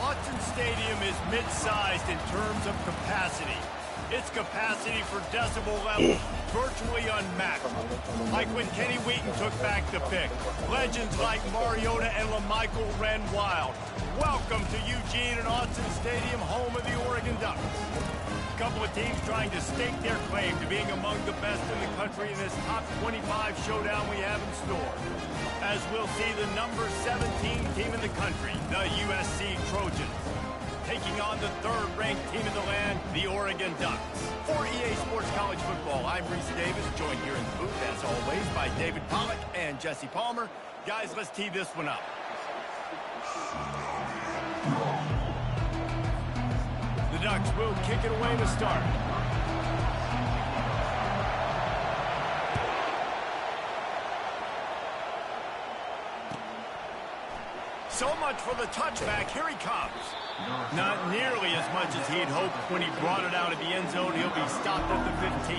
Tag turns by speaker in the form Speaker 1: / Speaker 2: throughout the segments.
Speaker 1: Autzen Stadium is mid-sized in terms of capacity. Its capacity for decibel level virtually unmatched. Like when Kenny Wheaton took back the pick. Legends like Mariota and LaMichael ran wild. Welcome to Eugene and Autzen Stadium, home of the Oregon Ducks. A couple of teams trying to stake their claim to being among the best in the country in this top 25 showdown we have in store. As we'll see the number 17 team in the country, the USC Trojans, taking on the third-ranked team in the land, the Oregon Ducks. For EA Sports College Football, I'm Reese Davis, joined here in the booth, as always, by David Pollack and Jesse Palmer. Guys, let's tee this one up. The Ducks will kick it away to start. So much for the touchback. Here he comes. Not nearly as much as he'd hoped when he brought it out of the end zone. He'll be stopped at the 15.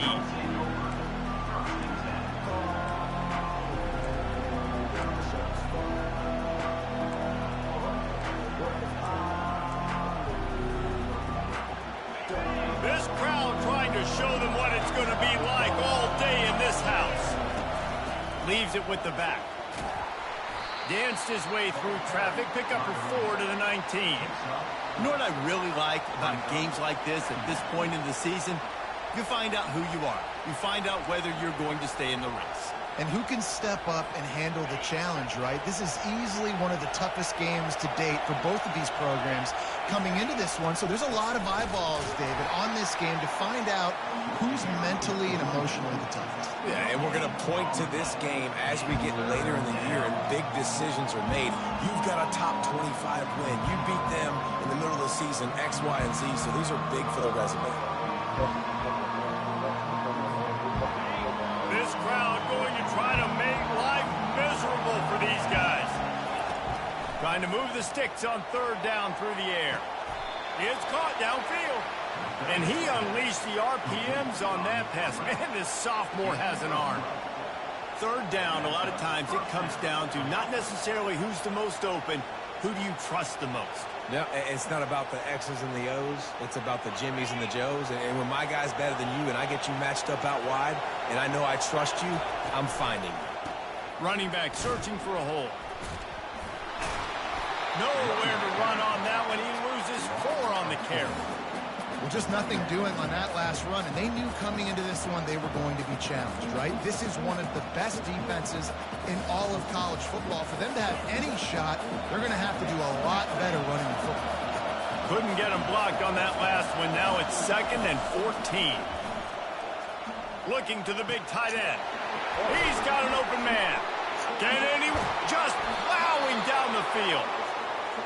Speaker 1: This crowd trying to show them what it's going to be like all day in this house. Leaves it with the back. Danced his way through traffic, pick up for 4 to the 19.
Speaker 2: You know what I really like about games like this at this point in the season? You find out who you are. You find out whether you're going to stay in the race.
Speaker 3: And who can step up and handle the challenge, right? This is easily one of the toughest games to date for both of these programs coming into this one. So there's a lot of eyeballs, David, on this game to find out who's mentally and emotionally the toughest.
Speaker 4: Yeah, and we're going to point to this game as we get later in the year and big decisions are made. You've got a top 25 win. You beat them in the middle of the season, X, Y, and Z, so these are big for the resume.
Speaker 1: This crowd going to try to make life miserable for these guys. Trying to move the sticks on third down through the air. It's caught downfield. And he unleashed the RPMs on that pass. Man, this sophomore has an arm. Third down, a lot of times it comes down to not necessarily who's the most open, who do you trust the most?
Speaker 4: No, it's not about the X's and the O's. It's about the Jimmies and the Joes. And when my guy's better than you and I get you matched up out wide and I know I trust you, I'm finding you.
Speaker 1: Running back searching for a hole. Nowhere to run on that one. He loses 4 on the carry.
Speaker 3: Well, just nothing doing on that last run, and they knew coming into this one they were going to be challenged, right? This is one of the best defenses in all of college football. For them to have any shot, they're going to have to do a lot better running the football.
Speaker 1: Couldn't get him blocked on that last one. Now it's 2nd and 14. Looking to the big tight end. He's got an open man. Can anyone just plowing down the field?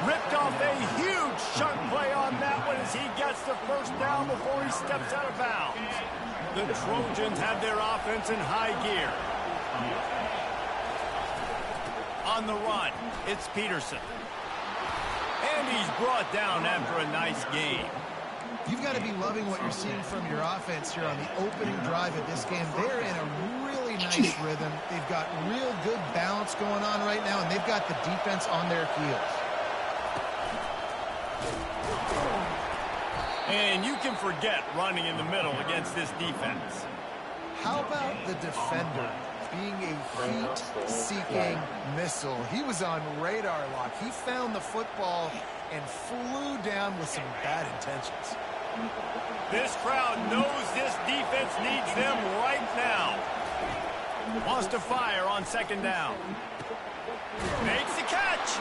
Speaker 1: Ripped off a huge chunk play on that one as he gets the first down before he steps out of bounds. The Trojans have their offense in high gear. On the run, it's Peterson. And he's brought down after a nice game.
Speaker 3: You've got to be loving what you're seeing from your offense here on the opening drive of this game. They're in a really nice rhythm. They've got real good balance going on right now, and they've got the defense on their heels.
Speaker 1: And you can forget running in the middle against this defense.
Speaker 3: How about the defender being a heat-seeking missile? He was on radar lock. He found the football and flew down with some bad intentions.
Speaker 1: This crowd knows this defense needs them right now. Wants to fire on second down. Makes the catch.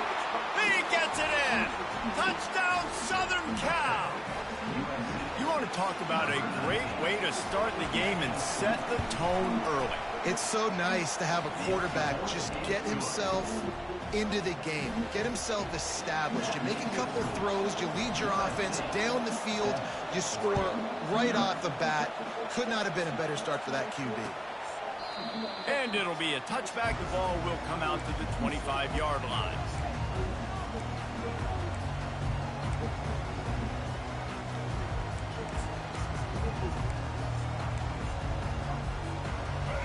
Speaker 1: He gets it in. Touchdown, Southern Cal. You want to talk about a great way to start the game and set the tone early.
Speaker 3: It's so nice to have a quarterback just get himself into the game, get himself established. You make a couple throws, you lead your offense down the field, you score right off the bat. Could not have been a better start for that QB.
Speaker 1: And it'll be a touchback. The ball will come out to the 25-yard line.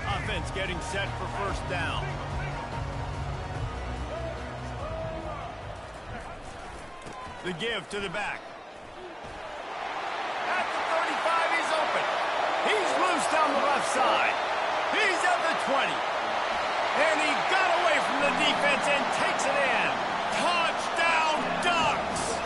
Speaker 1: Offense getting set for first down. The give to the back. At the 35, he's open. He's loose down the left side. He's at the 20. And he got away from the defense and takes it in. Touchdown, Ducks!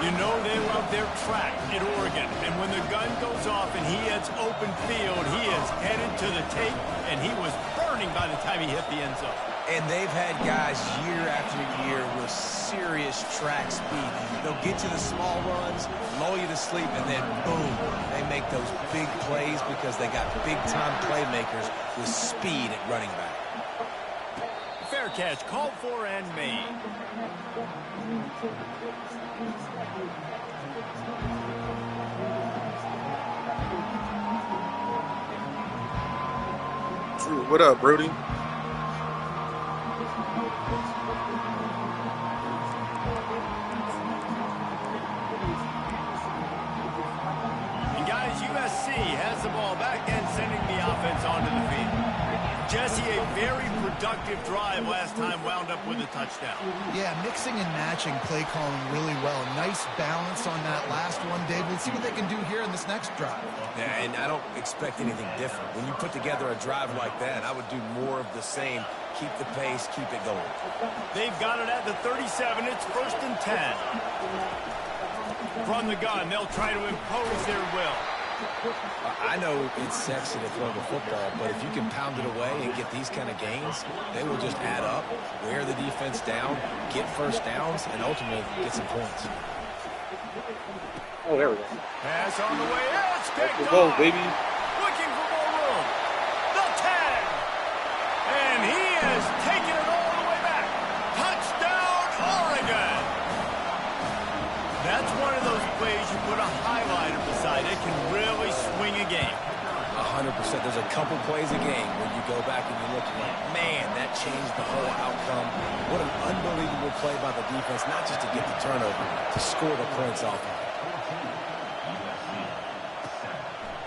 Speaker 1: You know they love their track at Oregon. And when the gun goes off and he hits open field, he is headed to the tape, and he was burning by the time he hit the end zone.
Speaker 4: And they've had guys year after year with serious track speed. They'll get to the small runs, lull you to sleep, and then boom, they make those big plays because they got big-time playmakers with speed at running back.
Speaker 1: Fair catch, called for and made.
Speaker 5: What up, Brody?
Speaker 1: And guys, USC has the ball back and sending the offense onto the field. Jesse, a very productive drive last time, wound up with a touchdown.
Speaker 3: Yeah, mixing and matching play calling really well. Nice balance on that last one, Dave. We'll see what they can do here in this next drive.
Speaker 4: Yeah, and I don't expect anything different. When you put together a drive like that, I would do more of the same. Keep the pace, keep it going.
Speaker 1: They've got it at the 37. It's 1st and 10. From the gun, they'll try to impose their will.
Speaker 4: I know it's sexy to throw the football, but if you can pound it away and get these kind of gains, they will just add up, wear the defense down, get first downs, and ultimately get some points.
Speaker 5: Oh, there we go.
Speaker 1: Pass on the way. It's picked
Speaker 5: Go,
Speaker 1: off.
Speaker 5: baby.
Speaker 1: Looking for more room. The 10. And he has taken it all the way back. Touchdown, Oregon. That's one of those plays you put a highlighter beside. It can really swing a game.
Speaker 4: 100%. There's a couple plays a game where you go back and you look and like, man, that changed the whole outcome. What an unbelievable play by the defense, not just to get the turnover, to score the points off of it.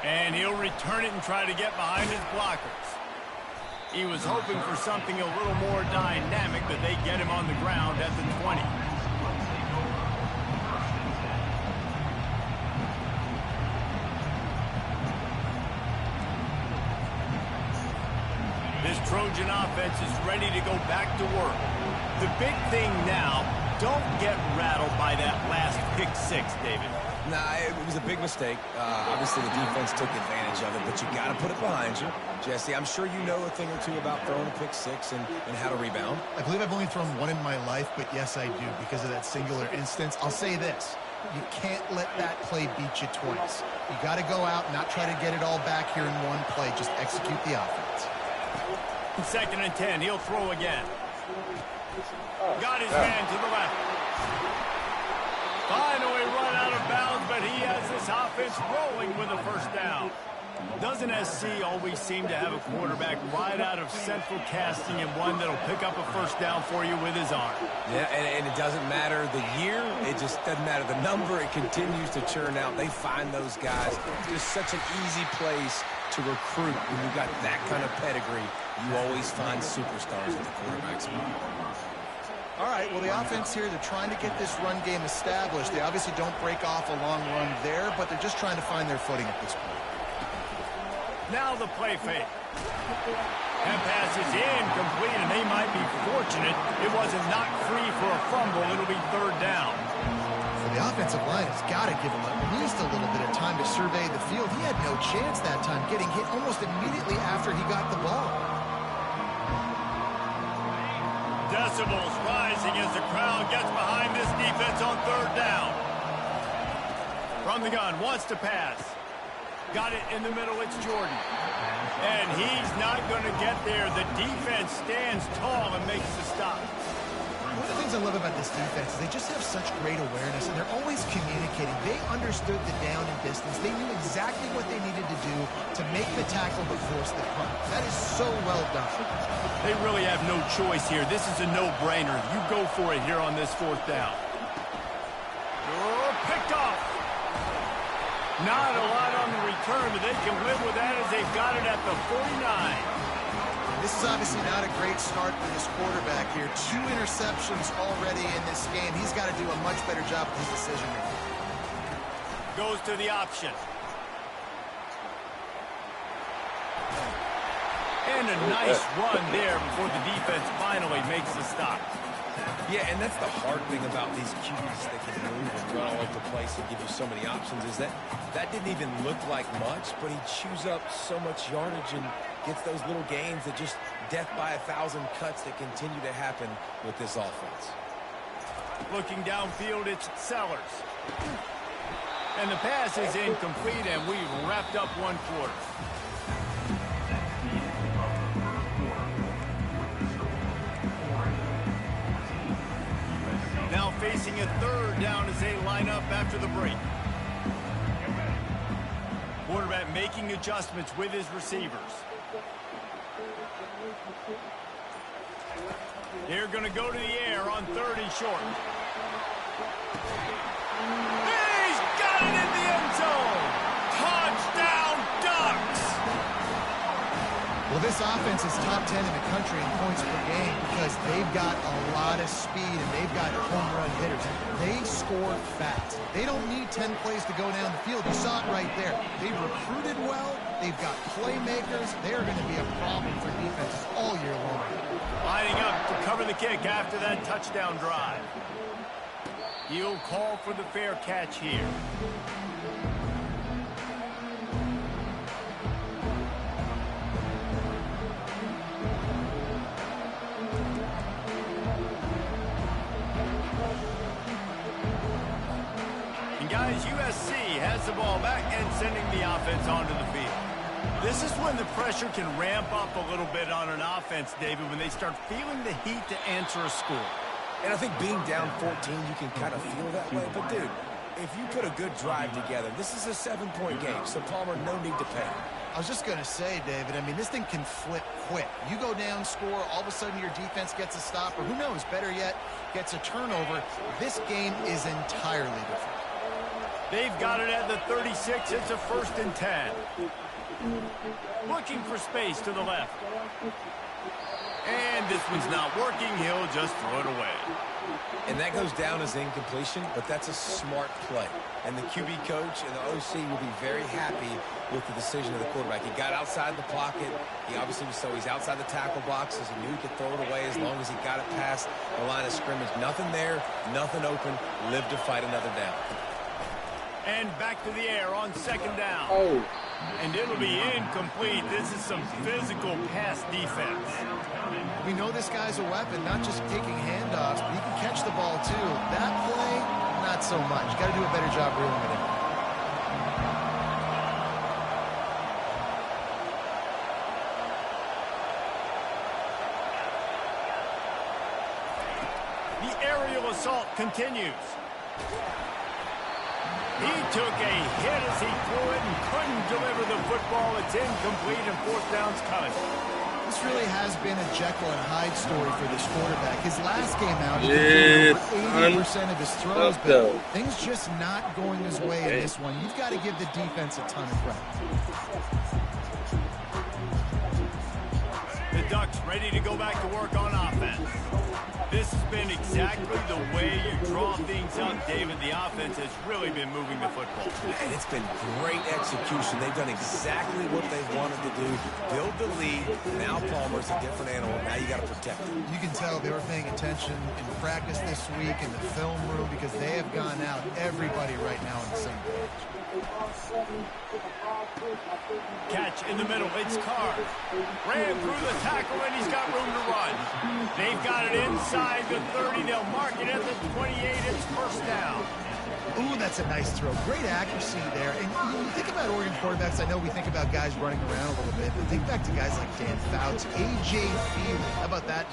Speaker 1: And he'll return it and try to get behind his blockers. He was hoping for something a little more dynamic, but they get him on the ground at the 20. This Trojan offense is ready to go back to work. The big thing now, don't get rattled by that last pick six, David.
Speaker 4: Nah, it was a big mistake. Obviously, the defense took advantage of it, but you got to put it behind you. Jesse, I'm sure you know a thing or two about throwing a pick six and how to rebound.
Speaker 3: I believe I've only thrown one in my life, but yes, I do because of that singular instance. I'll say this. You can't let that play beat you twice. You got to go out and not try to get it all back here in one play. Just execute the offense.
Speaker 1: 2nd and 10. He'll throw again. Got his man to the left. Finally run out of bounds, but he has this offense rolling with a first down. Doesn't SC always seem to have a quarterback right out of central casting and one that'll pick up a first down for you with his arm?
Speaker 4: Yeah, and it doesn't matter the year. It just doesn't matter the number. It continues to churn out. They find those guys. Just such an easy place to recruit when you've got that kind of pedigree. You always find superstars at the quarterback spot.
Speaker 3: All right, well, the offense here, they're trying to get this run game established. They obviously don't break off a long run there, but they're just trying to find their footing at this point.
Speaker 1: Now the play fake. That pass is incomplete, and they might be fortunate it wasn't knocked free for a fumble. It'll be third down.
Speaker 3: So the offensive line has got to give him at least a little bit of time to survey the field. He had no chance that time, getting hit almost immediately after he got the ball.
Speaker 1: Decibels rising as the crowd gets behind this defense on third down. From the gun, wants to pass. Got it in the middle, it's Jordan. And he's not going to get there. The defense stands tall and makes the stop.
Speaker 3: One of the things I love about this defense is they just have such great awareness, and they're always communicating. They understood the down and distance. They knew exactly what they needed to do to make the tackle to force the punt. That is so well done.
Speaker 1: They really have no choice here. This is a no-brainer. You go for it here on this fourth down. Oh, picked off. Not a lot on the return, but they can live with that as they've got it at the 49.
Speaker 3: This is obviously not a great start for this quarterback here. 2 interceptions already in this game. He's got to do a much better job with his decision-making.
Speaker 1: Goes to the option. And a nice run there before the defense finally makes the stop.
Speaker 4: Yeah, and that's the hard thing about these QBs that can move and run all over the place and give you so many options is that didn't even look like much, but he chews up so much yardage and gets those little gains that just death by 1,000 cuts that continue to happen with this offense.
Speaker 1: Looking downfield, it's Sellers. And the pass is incomplete, and we've wrapped up one quarter. Now facing a third down as they line up after the break. Quarterback making adjustments with his receivers. They're going to go to the air on third and short. He's got it in the end zone! Touchdown, Ducks!
Speaker 3: Well, this offense is top 10 in the country in points per game because they've got a lot of speed and they've got home run hitters. They score fast. They don't need 10 plays to go down the field. You saw it right there. They've recruited well. They've got playmakers. They're going to be a problem for defenses all year long.
Speaker 1: Lining up to cover the kick after that touchdown drive. He'll call for the fair catch here. Guys, USC has the ball back and sending the offense onto the field. This is when the pressure can ramp up a little bit on an offense, David, when they start feeling the heat to answer a score.
Speaker 4: And I think being down 14, you can kind of feel that way. But, dude, if you put a good drive together, this is a 7-point game, so Palmer, no need to panic.
Speaker 3: I was just going to say, David, I mean, this thing can flip quick. You go down, score, all of a sudden your defense gets a stop, or who knows, better yet, gets a turnover. This game is entirely different.
Speaker 1: They've got it at the 36. It's a 1st and 10. Looking for space to the left. And this one's not working. He'll just throw it away.
Speaker 4: And that goes down as incompletion, but that's a smart play. And the QB coach and the OC will be very happy with the decision of the quarterback. He got outside the pocket. He obviously was he's outside the tackle boxes. He knew he could throw it away as long as he got it past the line of scrimmage. Nothing there, nothing open. Live to fight another down.
Speaker 1: And back to the air on 2nd down. And it'll be incomplete. This is some physical pass defense.
Speaker 3: We know this guy's a weapon, not just taking handoffs, but he can catch the ball too. That play, not so much. Got to do a better job reeling it in.
Speaker 1: The aerial assault continues. He took a hit as he threw it and couldn't deliver the football. It's incomplete and fourth down's coming.
Speaker 3: This really has been a Jekyll and Hyde story for this quarterback. His last game out, he completed over 80% of his throws, but things just not going his way in this one. You've got to give the defense a ton of credit.
Speaker 1: The Ducks ready to go back to work on offense. This has been exactly the way you draw things up, David. The offense has really been moving the football.
Speaker 4: And it's been great execution. They've done exactly what they wanted to do. Build the lead. Now Palmer's a different animal. Now you got to protect him.
Speaker 3: You can tell they were paying attention in practice this week in the film room because they have gone out, everybody right now on the same page.
Speaker 1: Catch in the middle. It's Carr. Ran through the tackle, and he's got room to run. They've got it inside the 30. They'll mark it at the 28. It's first down.
Speaker 3: Ooh, that's a nice throw. Great accuracy there. And you think about Oregon quarterbacks, I know we think about guys running around a little bit, but think back to guys like Dan Fouts, A.J. Feely. How about that?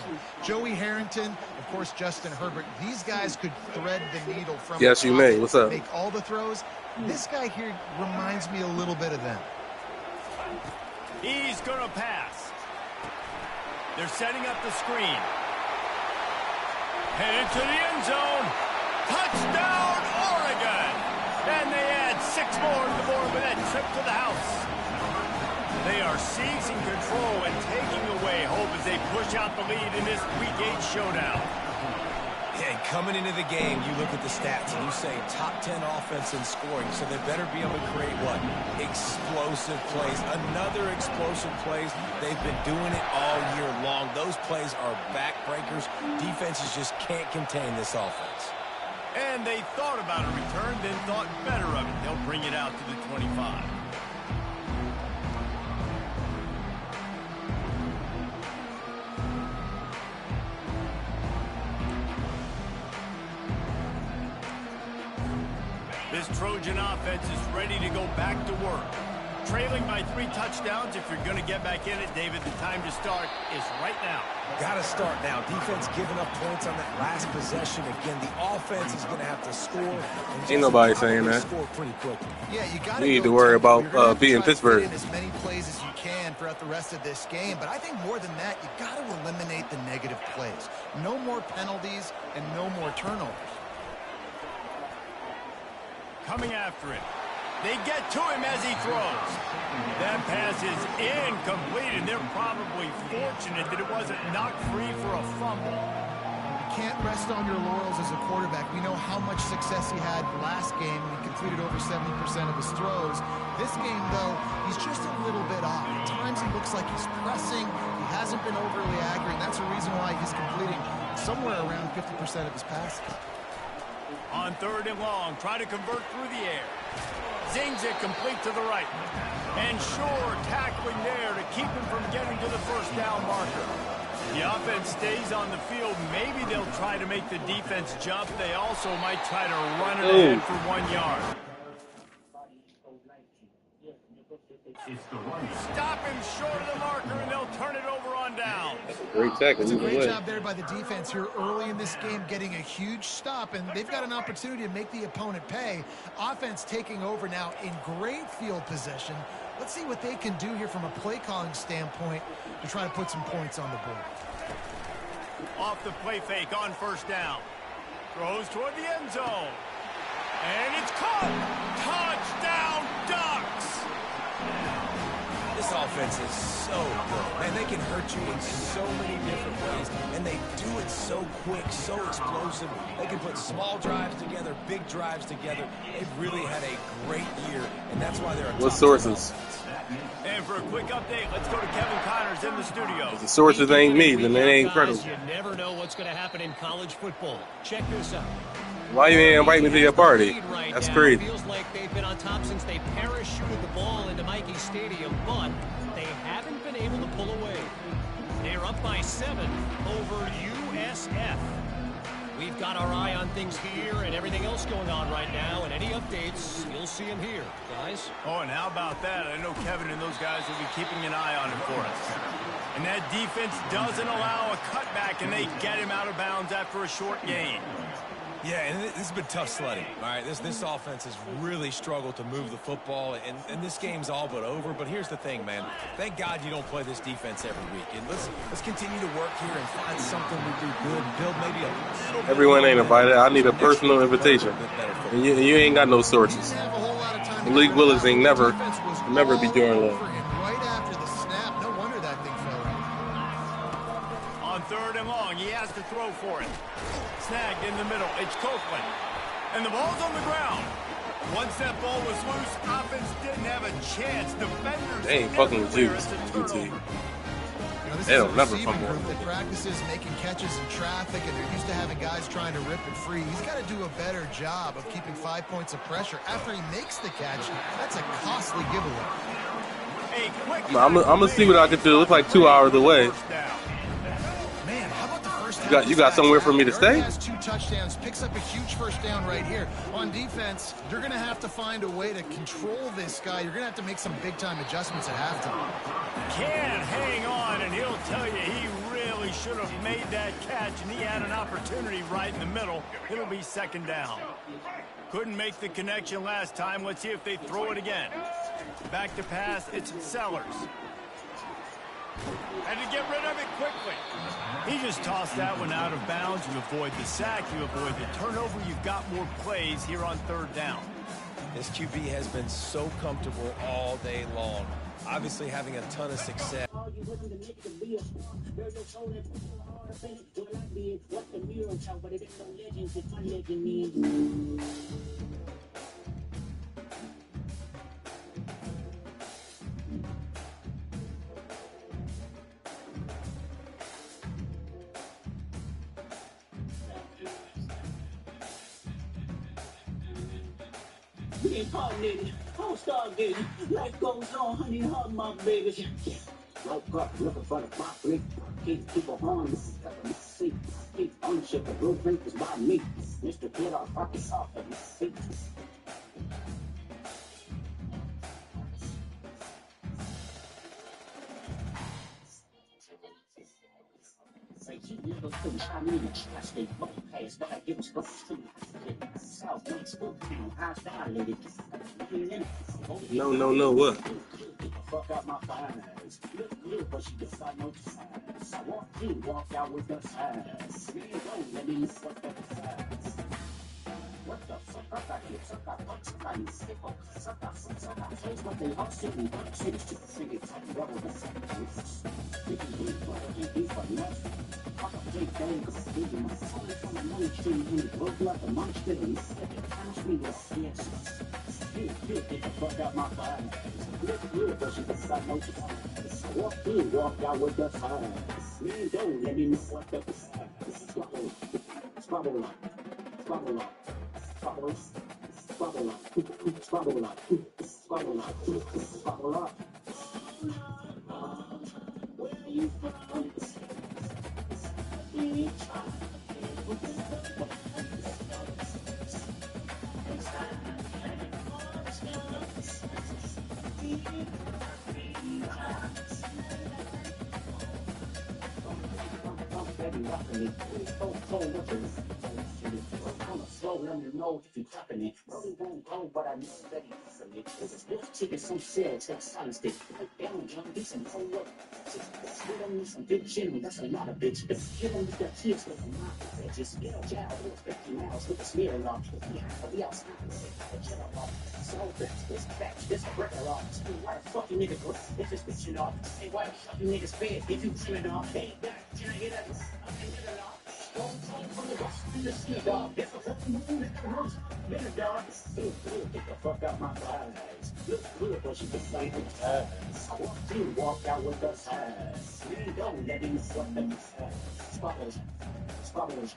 Speaker 3: Joey Harrington, of course, Justin Herbert. These guys could thread the needle from
Speaker 5: Yes, you may. What's up?
Speaker 3: Make all the throws. This guy here reminds me a little bit of them.
Speaker 1: He's going to pass. They're setting up the screen. Headed to the end zone. Touchdown, Oregon! And they add 6 more to the board with that trip to the house. They are seizing control and taking away hope as they push out the lead in this Week 8 showdown.
Speaker 4: And coming into the game, you look at the stats and you say top 10 offense in scoring, so they better be able to create what? Explosive plays. Another explosive plays. They've been doing it all year long. Those plays are backbreakers. Defenses just can't contain this offense.
Speaker 1: And they thought about a return, then thought better of it. They'll bring it out to the 25. This Trojan offense is ready to go back to work. Trailing by 3 touchdowns. If you're going to get back in it, David, the time to start is right now.
Speaker 4: Got to start now. Defense giving up points on that last possession. Again, the offense is going to have to score.
Speaker 5: Ain't nobody saying that.
Speaker 4: Score pretty quickly.
Speaker 3: Yeah, you got
Speaker 5: to need to worry about beating Pittsburgh.
Speaker 3: As many plays as you can throughout the rest of this game, but I think more than that, you got to eliminate the negative plays. No more penalties and no more turnovers.
Speaker 1: Coming after him. They get to him as he throws. That pass is incomplete, and they're probably fortunate that it wasn't knocked free for a fumble.
Speaker 3: You can't rest on your laurels as a quarterback. We know how much success he had last game. He completed over 70% of his throws. This game, though, he's just a little bit off. At times he looks like he's pressing. He hasn't been overly accurate, and that's a reason why he's completing somewhere around 50% of his passes.
Speaker 1: On 3rd and long, try to convert through the air. Zings it complete to the right. And Shore tackling there to keep him from getting to the first down marker. The offense stays on the field. Maybe they'll try to make the defense jump. They also might try to run it ahead for 1 yard. Stop him short of the marker, and they'll turn it over on down.
Speaker 5: Great tackle.
Speaker 3: It's a great job there by the defense here early in this game, getting a huge stop, and they've got an opportunity to make the opponent pay. Offense taking over now in great field possession. Let's see what they can do here from a play calling standpoint to try to put some points on the board.
Speaker 1: Off the play fake on 1st down. Throws toward the end zone. And it's caught. Touchdown, Ducks.
Speaker 4: This offense is so good. Man, they can hurt you in so many different ways, and they do it so quick, so explosive. They can put small drives together, big drives together. They've really had a great year, and that's why they're a
Speaker 5: What sources?
Speaker 1: And for a quick update, let's go to Kevin Connors in the studio.
Speaker 5: If the sources ain't me, then they ain't credible.
Speaker 6: You never know what's going to happen in college football. Check this out.
Speaker 5: Why you ain't invite me to your party? That's crazy.
Speaker 6: Feels like they've been on top since they parachuted the ball into Michie Stadium, but they haven't been able to pull away. They're up by 7 over USF. We've got our eye on things here and everything else going on right now, and any updates, you'll see them here, guys.
Speaker 1: Oh, and how about that? I know Kevin and those guys will be keeping an eye on him for us. And that defense doesn't allow a cutback, and they get him out of bounds after a short gain.
Speaker 4: Yeah, and this has been tough sledding, all right? This offense has really struggled to move the football, and this game's all but over. But here's the thing, man. Thank God you don't play this defense every week. And let's continue to work here and find something we do good, build maybe a little bit.
Speaker 5: Everyone ain't invited. I need a personal invitation. And you ain't got no sources. Malik Willis ain't never be doing that.
Speaker 3: Right after the snap, no wonder that thing fell out.
Speaker 1: On 3rd and long, he has to throw for it. Snagged in the middle, it's Copeland. And the ball's on the ground. Once that ball was loose, offense didn't have a chance. Defenders
Speaker 5: They ain't fucking with you, UT. They don't never fumble.
Speaker 3: That practices making catches in traffic, and they're used to having guys trying to rip it free. He's got to do a better job of keeping 5 points of pressure after he makes the catch. That's a costly giveaway.
Speaker 5: I'm gonna see what I can do. It's like 2 hours away.
Speaker 3: Man, how about the first
Speaker 5: You got somewhere for me to stay?
Speaker 3: Has 2 touchdowns, picks up a huge first down right here. On defense, you're going to have to find a way to control this guy. You're going to have to make some big-time adjustments at halftime.
Speaker 1: Can't hang on, and he'll tell you he really should have made that catch, and he had an opportunity right in the middle. It'll be 2nd down. Couldn't make the connection last time. Let's see if they throw it again. Back to pass, it's Sellers. Had to get rid of it quickly. He just tossed that one out of bounds. You avoid the sack, you avoid the turnover. You've got more plays here on 3rd down.
Speaker 4: This QB has been so comfortable all day long. Obviously having a ton of success.
Speaker 7: Incarnated, all star getting life goes on, honey, hug my baby. Woke up looking for the property, keep people on the seat, keep ownership of blueprint is by me. Mr. Kid, I'll fuck it off at the seat. Say you little thing, I mean, I stay both past, but I give us both to South Lake School Town, high violated.
Speaker 5: No, what?
Speaker 7: Fuck out my thighs. Look good, but she decide no size. I walk out with the size. Man, don't let me fuck up the size. What the fuck? I got here, suck out, fuck somebody, sick up, suck out, face, but they all sit me, cities to figure, rubber, the fuck. We can do what I can do for nothing. Fuck up, big thing, cause I'm giving my phone from the money tree, and it broke like a money tree, and it counts me with yes. You get the fuck out my thighs. Look good, but she decide no size. Walk out with the size. Man, don't let me fuck up the size. Squabble up. Where are you from? Let me know if you're tapping it. Really won't go, but I know that he's for me. Cause it's this chicken, some shell, take silence stick. Like down, John, get some whole up. We don't need some big chin, that's a lot of bitch. You don't need that kids with a mouth. Just get a job, 50 miles with a smear off. We outside, chill off. So this batch, this breaker off. Why the fuck you niggas go? If this bitch off. Hey, why the fuck you niggas fed? If you chillin' off. Hey, can I get that? I can get it off. From the bus, the ski dog. It's a fucking move in the house. Better dog. Get the fuck out my thighs. Look good, but she just like the thighs. I walk out with the thighs. We don't let him fuck up the thighs. Squabbles.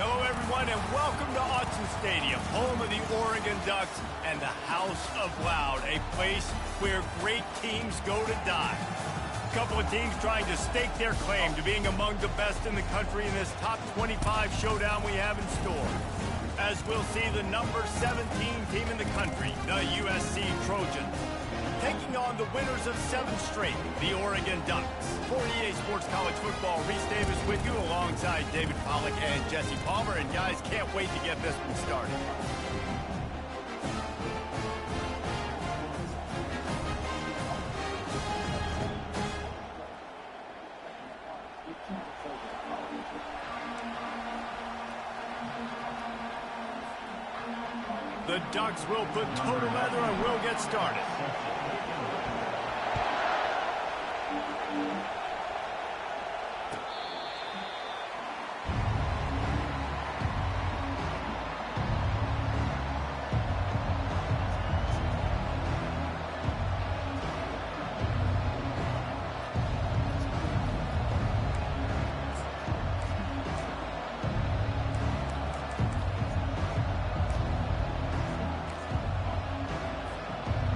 Speaker 1: Hello, everyone, and welcome to Autzen Stadium, home of the Oregon Ducks and the House of Loud, a place where great teams go to die. A couple of teams trying to stake their claim to being among the best in the country in this top 25 showdown we have in store. As we'll see the number 17 team in the country, the USC Trojans, taking on the winners of 7 straight, the Oregon Ducks. For EA Sports College Football, Reese Davis with you alongside David Pollack and Jesse Palmer. And guys, can't wait to get this one started. The Ducks will put total leather and we'll get started.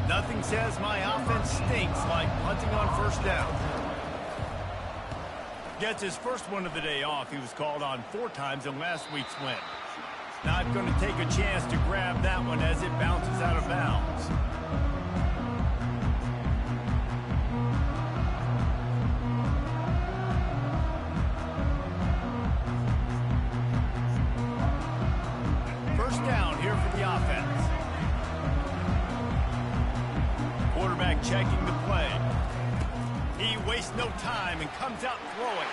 Speaker 1: Nothing says my offense stinks like punting on first down. Gets his first one of the day off. He was called on 4 times in last week's win. Not going to take a chance to grab that one as it bounces out of bounds. First down here for for the offense. Quarterback checking the play. He wastes no time and comes out throwing.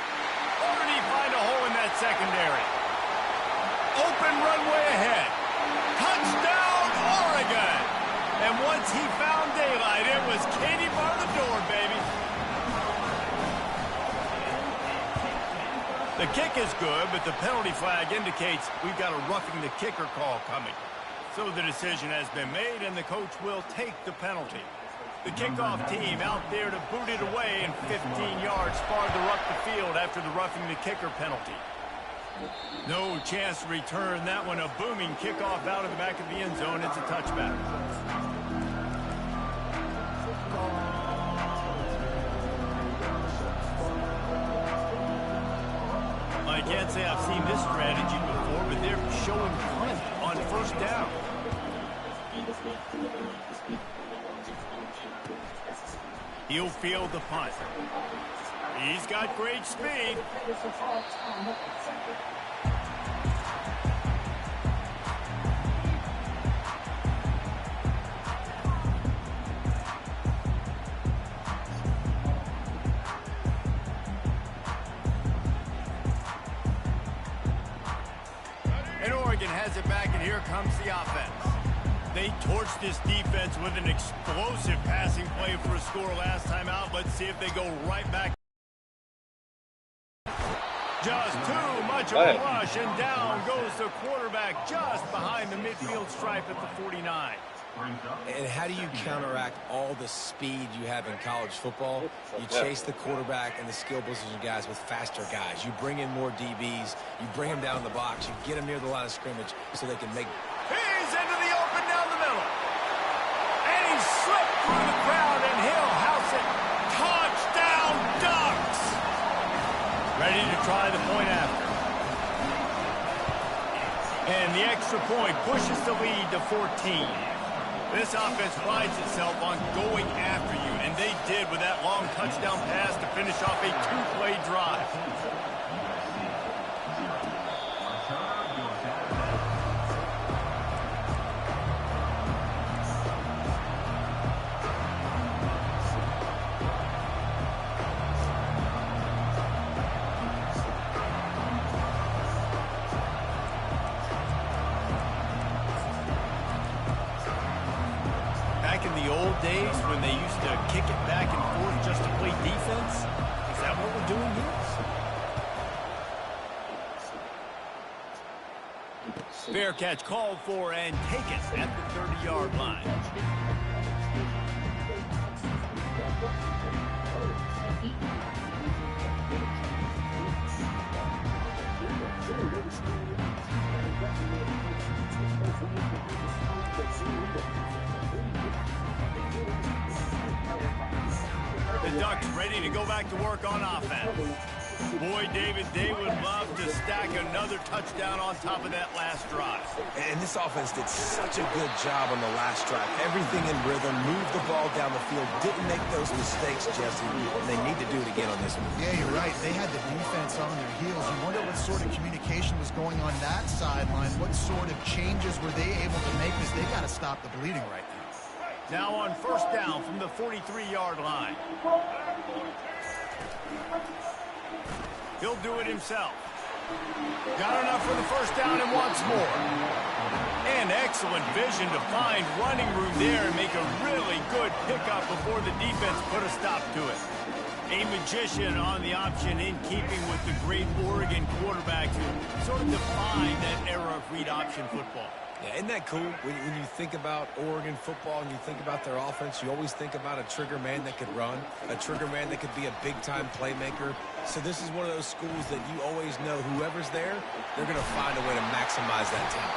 Speaker 1: Or did he find a hole in that secondary? Open runway ahead. Touchdown, Oregon! And once he found daylight, it was Katie bar the door, baby. The kick is good, but the penalty flag indicates we've got a roughing the kicker call coming. So the decision has been made, and the coach will take the penalty. The kickoff team out there to boot it away and 15 yards farther up the field after the roughing the kicker penalty. No chance to return that one. A booming kickoff out of the back of the end zone. It's a touchback. I can't say I've seen this strategy before, but they're showing punt on first down. He'll field the punt. He's got great speed. And Oregon has it back, and here comes the offense. They torched this defense with an explosive passing play for a score last time out. Let's see if they go right back. Just too much of a rush, and down goes the quarterback just behind the midfield stripe at the 49.
Speaker 4: And how do you counteract all the speed you have in college football? You chase the quarterback and the skill position guys with faster guys. You bring in more DBs. You bring them down in the box. You get them near the line of scrimmage so they can make...
Speaker 1: He's into the open down the middle. And he slipped through the crowd, and he'll house it. Touchdown, Ducks! Ready to try the point after. And the extra point pushes the lead to 14. This offense prides itself on going after you, and they did with that long touchdown pass to finish off a two-play drive. In the old days when they used to kick it back and forth just to play defense? Is that what we're doing here? Fair catch called for and taken at the 30-yard line. The Ducks ready to go back to work on offense. Boy, David, they would love to stack another touchdown on top of that last drive.
Speaker 4: And this offense did such a good job on the last drive. Everything in rhythm, moved the ball down the field, didn't make those mistakes, Jesse. They need to do it again on this one.
Speaker 3: Yeah, you're right. They had the defense on their heels. You wonder what sort of communication was going on that sideline. What sort of changes were they able to make, because they got to stop the bleeding right now.
Speaker 1: Now on first down from the 43-yard line. He'll do it himself. Got enough for the first down and wants more. And excellent vision to find running room there and make a really good pickup before the defense put a stop to it. A magician on the option, in keeping with the great Oregon quarterbacks who sort of defined that era of read option football.
Speaker 4: Yeah, isn't that cool? When you think about Oregon football and you think about their offense, you always think about a trigger man that could run, a trigger man that could be a big-time playmaker. So this is one of those schools that you always know whoever's there, they're going to find a way to maximize that talent.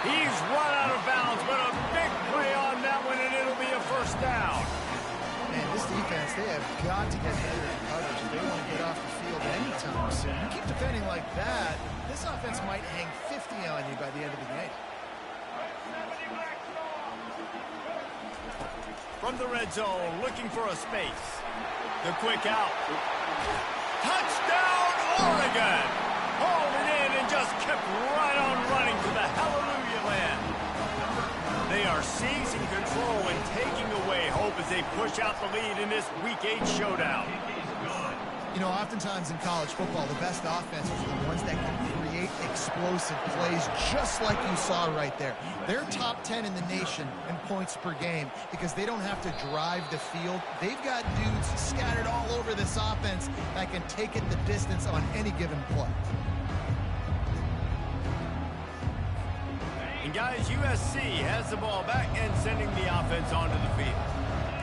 Speaker 1: He's run out of bounds, but a big play on that one, and it'll be a first down.
Speaker 3: Man, this defense, they have got to get better in coverage if they want to get off the field anytime soon. You keep defending like that, this offense might hang 50 on you by the end of the game.
Speaker 1: From the red zone, looking for a space. The quick out. Touchdown, Oregon! Hauled it in and just kept right on running to the hallelujah land. taking away hope as they push out the lead in this Week 8 showdown.
Speaker 3: You know, oftentimes in college football, the best offenses are the ones that can create explosive plays, just like you saw right there. They're top 10 in the nation in points per game because they don't have to drive the field. They've got dudes scattered all over this offense that can take it the distance on any given play.
Speaker 1: And guys, USC has the ball back and sending the offense onto the field.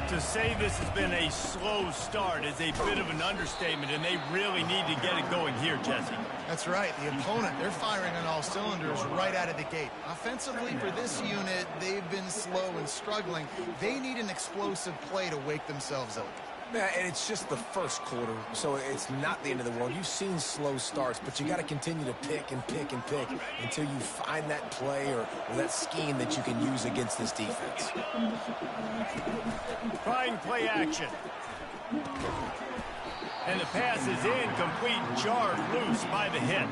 Speaker 1: To say this has been a slow start is a bit of an understatement, and they really need to get it going here, Jesse.
Speaker 3: That's right. The opponent, they're firing on all cylinders right out of the gate. Offensively, for this unit, they've been slow and struggling. They need an explosive play to wake themselves up.
Speaker 4: Yeah, and it's just the first quarter, so it's not the end of the world. You've seen slow starts, but you got to continue to pick and pick and pick until you find that play or that scheme that you can use against this defense.
Speaker 1: Trying play action. And the pass is incomplete, jarred loose by the hit.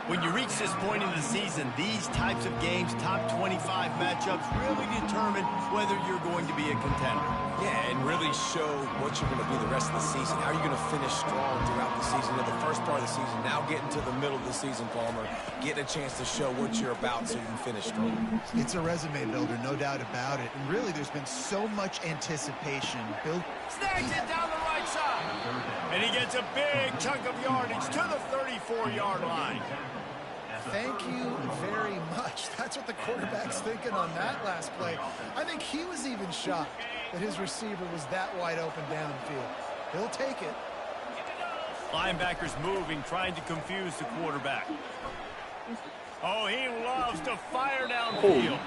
Speaker 1: When you reach this point in the season, these types of games, top 25 matchups, really determine whether you're going to be a contender.
Speaker 4: Yeah, and really show what you're going to be the rest of the season. How are you going to finish strong throughout the season? In the first part of the season, now getting to the middle of the season, Palmer, getting a chance to show what you're about so you can finish strong.
Speaker 3: It's a resume builder, no doubt about it. And really, there's been so much anticipation built.
Speaker 1: Snags it down the right side. And he gets a big chunk of yardage to the 34-yard line.
Speaker 3: Thank you very much. That's what the quarterback's thinking on that last play. I think he was even shocked that his receiver was that wide open downfield. He'll take it.
Speaker 1: Linebackers moving, trying to confuse the quarterback. Oh, he loves to fire downfield.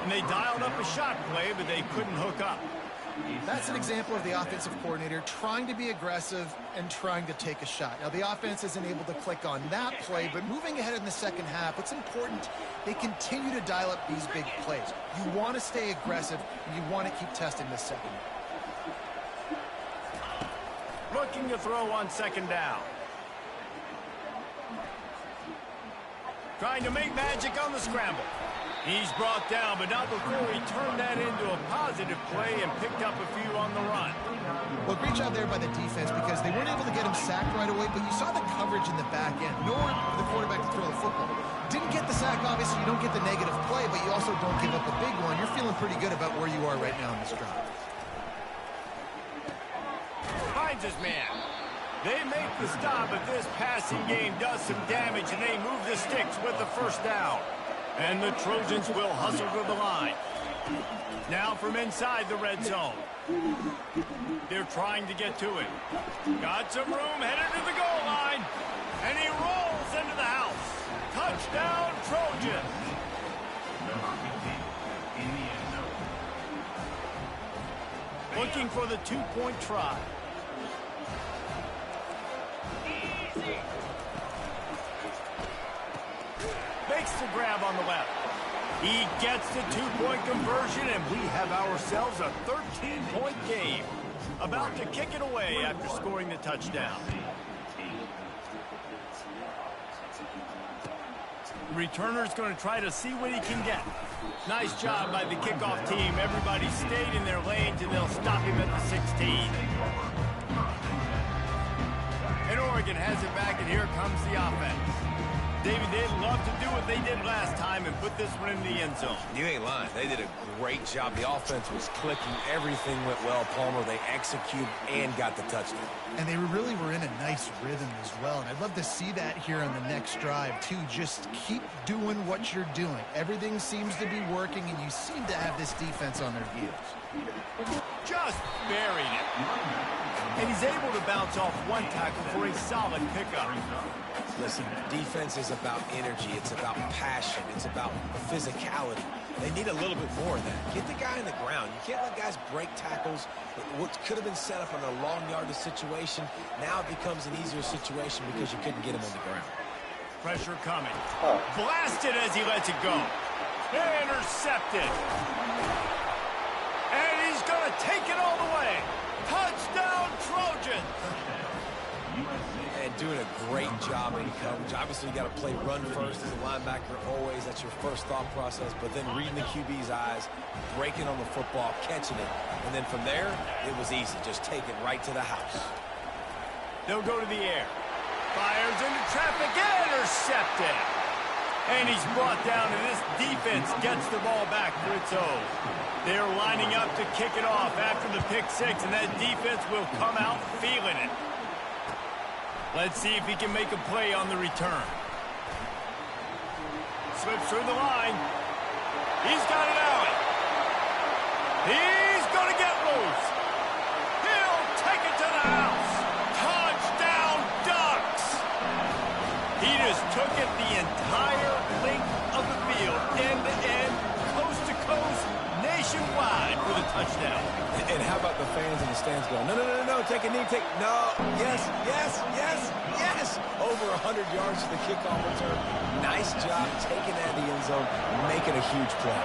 Speaker 1: And they dialed up a shot play, but they couldn't hook up.
Speaker 3: That's an example of the offensive coordinator trying to be aggressive and trying to take a shot. Now, the offense isn't able to click on that play, but moving ahead in the second half, it's important they continue to dial up these big plays. You want to stay aggressive, and you want to keep testing the second.
Speaker 1: Looking to throw on second down. Trying to make magic on the scramble. He's brought down, but not before he turned that into a positive play and picked up a few on the run.
Speaker 3: Well, great job there by the defense because they weren't able to get him sacked right away, but you saw the coverage in the back end. Nowhere for the quarterback to throw the football. Didn't get the sack, obviously. You don't get the negative play, but you also don't give up a big one. You're feeling pretty good about where you are right now in this drive.
Speaker 1: Finds his man. They make the stop, but this passing game does some damage, and they move the sticks with the first down. And the Trojans will hustle to the line. Now from inside the red zone. They're trying to get to it. Got some room, headed to the goal line. And he rolls into the house. Touchdown, Trojans. Looking for the two-point try. Makes the grab on the left. He gets the two-point conversion, and we have ourselves a 13-point game. About to kick it away after scoring the touchdown. The returner's going to try to see what he can get. Nice job by the kickoff team. Everybody stayed in their lanes, and they'll stop him at the 16. And Oregon has it back, and here comes the offense. David, they'd love to do what they did last time and put this one in the end zone.
Speaker 4: You ain't lying. They did a great job. The offense was clicking. Everything went well, Palmer. They executed and got the touchdown.
Speaker 3: And they really were in a nice rhythm as well. And I'd love to see that here on the next drive, too. Just keep doing what you're doing. Everything seems to be working, and you seem to have this defense on their heels.
Speaker 1: Just buried it. And he's able to bounce off one tackle for a solid pickup.
Speaker 4: Listen, defense is about energy. It's about passion. It's about physicality. They need a little bit more of that. Get the guy in the ground. You can't let guys break tackles. What could have been set up in a long yardage situation, now it becomes an easier situation because you couldn't get him on the ground.
Speaker 1: Pressure coming. Blasted as he lets it go. Intercepted. And he's going to take it all the way. Touchdown, Trojans.
Speaker 4: And and doing a great job in coverage. Obviously, you got to play run first as a linebacker always. That's your first thought process. But then reading the QB's eyes, breaking on the football, catching it. And then from there, it was easy. Just take it right to the house.
Speaker 1: They'll go to the air. Fires into traffic, intercepted. And he's brought down, and this defense gets the ball back for its own. They're lining up to kick it off after the pick six, and that defense will come out feeling it. Let's see if he can make a play on the return. Slips through the line. He's got it out. He's going to get loose. He'll take it to the house. Touchdown, Ducks. He just took it the entire length of the field, end to end, coast to coast, nationwide for the touchdown.
Speaker 4: And how about the fans in the stands going, no, no, no, no, take a knee, no, yes, yes, yes, yes. Over 100 yards to the kickoff return. Nice job taking that in the end zone, making a huge play.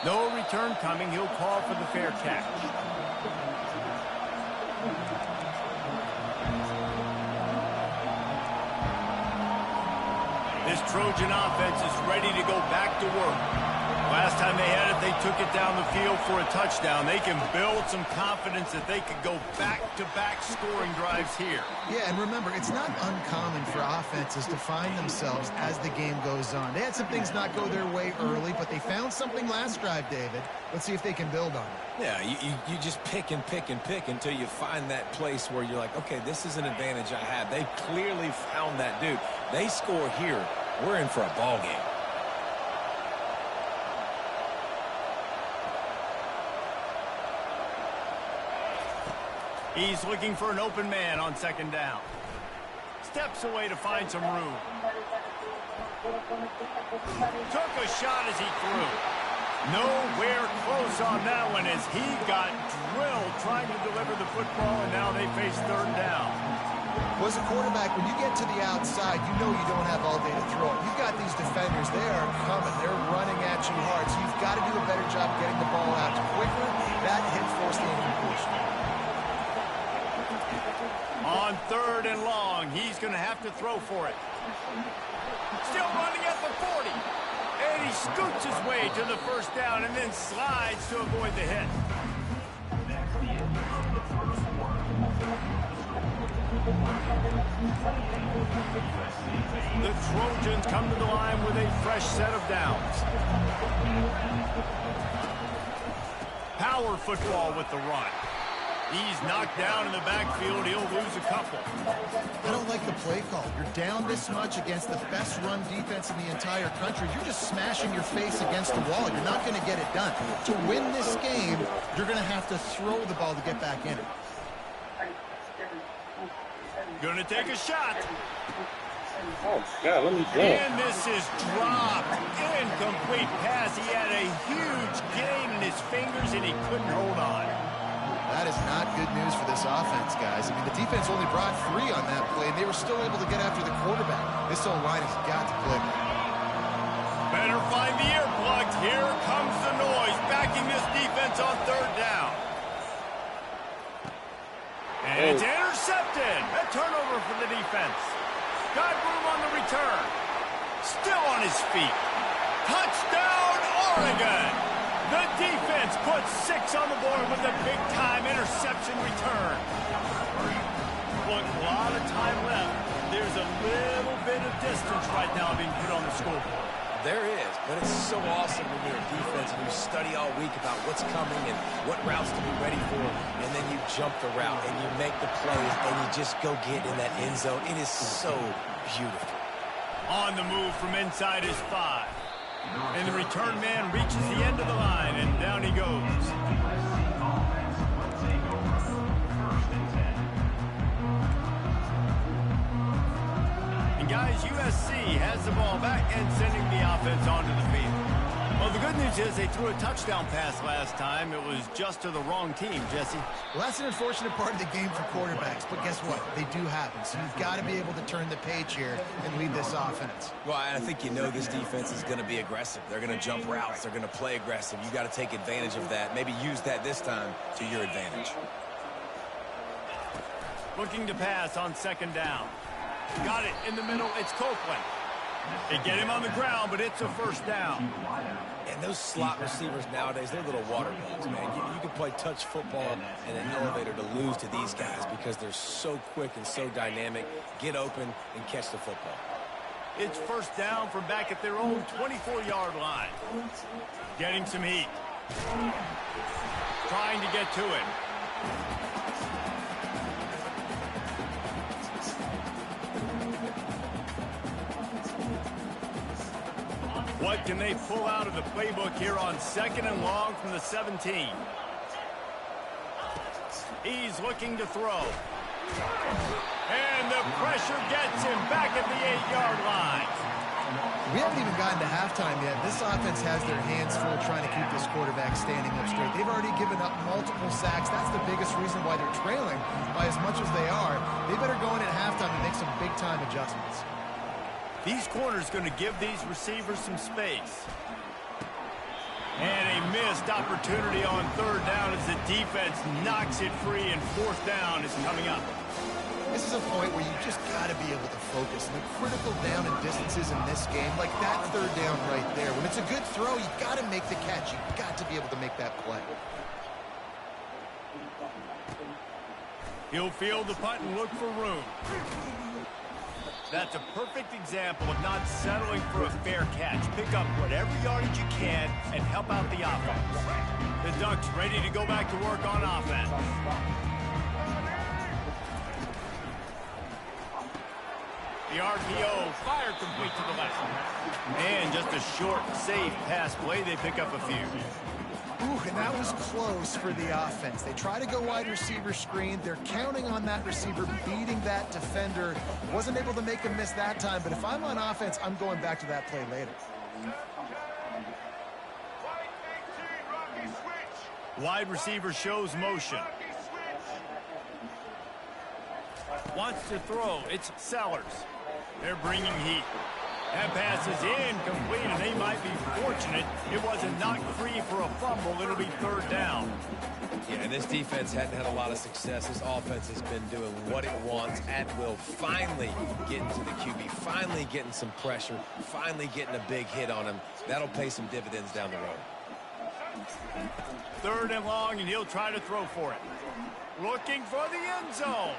Speaker 1: No return coming. He'll call for the fair catch. This Trojan offense is ready to go back to work. Last time they had it, they took it down the field for a touchdown. They can build some confidence that they could go back-to-back scoring drives here.
Speaker 3: Yeah, and remember, it's not uncommon for offenses to find themselves as the game goes on. They had some things not go their way early, but they found something last drive, David. Let's see if they can build on it.
Speaker 4: Yeah, you just pick and pick and pick until you find that place where you're like, okay, this is an advantage I have. They clearly found that dude. They score here. We're in for a ball game.
Speaker 1: He's looking for an open man on second down. Steps away to find some room. Took a shot as he threw. Nowhere close on that one as he got drilled trying to deliver the football, and now they face third down.
Speaker 3: Well, as a quarterback, when you get to the outside, you know you don't have all day to throw it. You've got these defenders. They are coming. They're running at you hard, so you've got to do a better job getting the ball out quicker. That hit forced the incompletion.
Speaker 1: On third and long, he's going to have to throw for it. Still running at the 40. And he scoots his way to the first down and then slides to avoid the hit. The Trojans come to the line with a fresh set of downs. Power football with the run. He's knocked down in the backfield. He'll lose a couple.
Speaker 3: I don't like the play call. You're down this much against the best run defense in the entire country. You're just smashing your face against the wall. You're not going to get it done. To win this game, you're going to have to throw the ball to get back in it.
Speaker 1: Going to take a shot.
Speaker 5: Oh, God, let me go.
Speaker 1: And this is dropped. Incomplete pass. He had a huge gain in his fingers, and he couldn't hold on.
Speaker 3: That is not good news for this offense, guys. I mean, the defense only brought 3 on that play, and they were still able to get after the quarterback. This whole line has got to click.
Speaker 1: Better find the earplugs. Here comes the noise, backing this defense on third down. And it's intercepted. A turnover for the defense. Got room on the return. Still on his feet. Touchdown, Oregon. The defense puts 6 on the board with a big-time interception return. Look, a lot of time left. There's a little bit of distance right now being put on the scoreboard.
Speaker 4: There is, but it's so awesome when you're a defense and you study all week about what's coming and what routes to be ready for, and then you jump the route and you make the plays and you just go get in that end zone. It is so beautiful.
Speaker 1: On the move from inside his 5. And the return man reaches the end of the line, and down he goes. And guys, USC has the ball back and sending the offense onto the field. Well, the good news is they threw a touchdown pass last time. It was just to the wrong team, Jesse.
Speaker 3: Well, that's an unfortunate part of the game for quarterbacks, but guess what? They do happen. So you've got to be able to turn the page here and lead this offense.
Speaker 4: Well, I think you know this defense is going to be aggressive. They're going to jump routes. They're going to play aggressive. You got to take advantage of that. Maybe use that this time to your advantage.
Speaker 1: Looking to pass on second down. Got it in the middle. It's Copeland. They get him on the ground, but it's a first down.
Speaker 4: And those slot receivers nowadays, they're little water bugs, man. You can play touch football in an elevator to lose to these guys because they're so quick and so dynamic. Get open and catch the football.
Speaker 1: It's first down from back at their own 24-yard line. Getting some heat. Trying to get to it. What can they pull out of the playbook here on second and long from the 17? He's looking to throw. And the pressure gets him back at the 8-yard line.
Speaker 3: We haven't even gotten to halftime yet. This offense has their hands full trying to keep this quarterback standing up straight. They've already given up multiple sacks. That's the biggest reason why they're trailing by as much as they are. They better go in at halftime and make some big-time adjustments.
Speaker 1: These corners going to give these receivers some space. And a missed opportunity on third down as the defense knocks it free, and fourth down is coming up.
Speaker 3: This is a point where you just got to be able to focus. The critical down and distances in this game, like that third down right there. When it's a good throw, you got to make the catch. You got to be able to make that play.
Speaker 1: He'll field the punt and look for room. That's a perfect example of not settling for a fair catch. Pick up whatever yardage you can and help out the offense. The Ducks ready to go back to work on offense. The RPO fired complete to the left. And just a short, safe pass play. They pick up a few.
Speaker 3: Ooh, and that was close for the offense. They try to go wide receiver screen. They're counting on that receiver beating that defender. Wasn't able to make him miss that time, but if I'm on offense, I'm going back to that play later.
Speaker 1: Wide receiver shows motion. Wants to throw. It's Sellers. They're bringing heat. That pass is incomplete, and they might be fortunate it wasn't knocked free for a fumble. It'll be third down.
Speaker 4: Yeah, and this defense hadn't had a lot of success. This offense has been doing what it wants at will. Finally getting to the QB, finally getting some pressure, finally getting a big hit on him. That'll pay some dividends down the road.
Speaker 1: Third and long, and he'll try to throw for it. Looking for the end zone.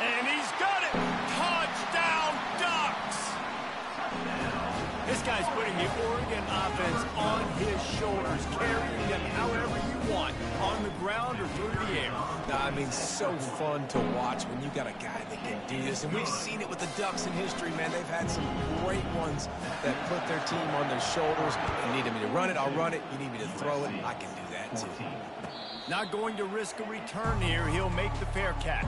Speaker 1: And he's got it. Touchdown, Ducks. This guy's putting the Oregon offense on his shoulders, carrying them however you want, on the ground or through the air.
Speaker 4: I mean, so fun to watch when you got a guy that can do this. And we've seen it with the Ducks in history, man. They've had some great ones that put their team on their shoulders. You need me to run it, I'll run it. You need me to throw it, I can do that too.
Speaker 1: Not going to risk a return here. He'll make the fair catch.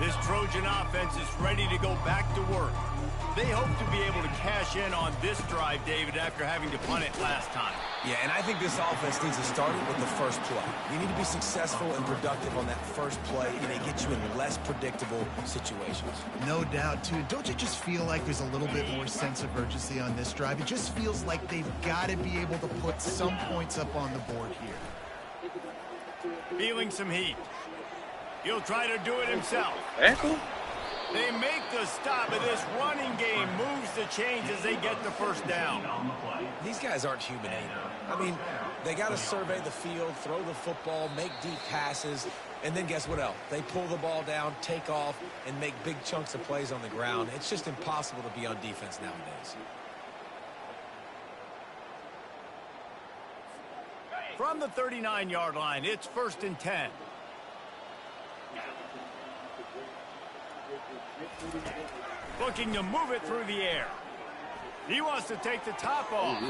Speaker 1: This Trojan offense is ready to go back to work. They hope to be able to cash in on this drive, David, after having to punt it last time.
Speaker 4: Yeah, and I think this offense needs to start it with the first play. You need to be successful and productive on that first play, and it gets you in less predictable situations.
Speaker 3: No doubt, too. Don't you just feel like there's a little bit more sense of urgency on this drive? It just feels like they've got to be able to put some points up on the board here.
Speaker 1: Feeling some heat. He'll try to do it himself.
Speaker 5: Ankle?
Speaker 1: They make the stop, and this running game moves the chains as they get the first down.
Speaker 4: These guys aren't human either. I mean, they got to survey the field, throw the football, make deep passes, and then guess what else? They pull the ball down, take off, and make big chunks of plays on the ground. It's just impossible to be on defense nowadays.
Speaker 1: From the 39-yard line, it's 1st and 10. Looking to move it through the air. He wants to take the top off.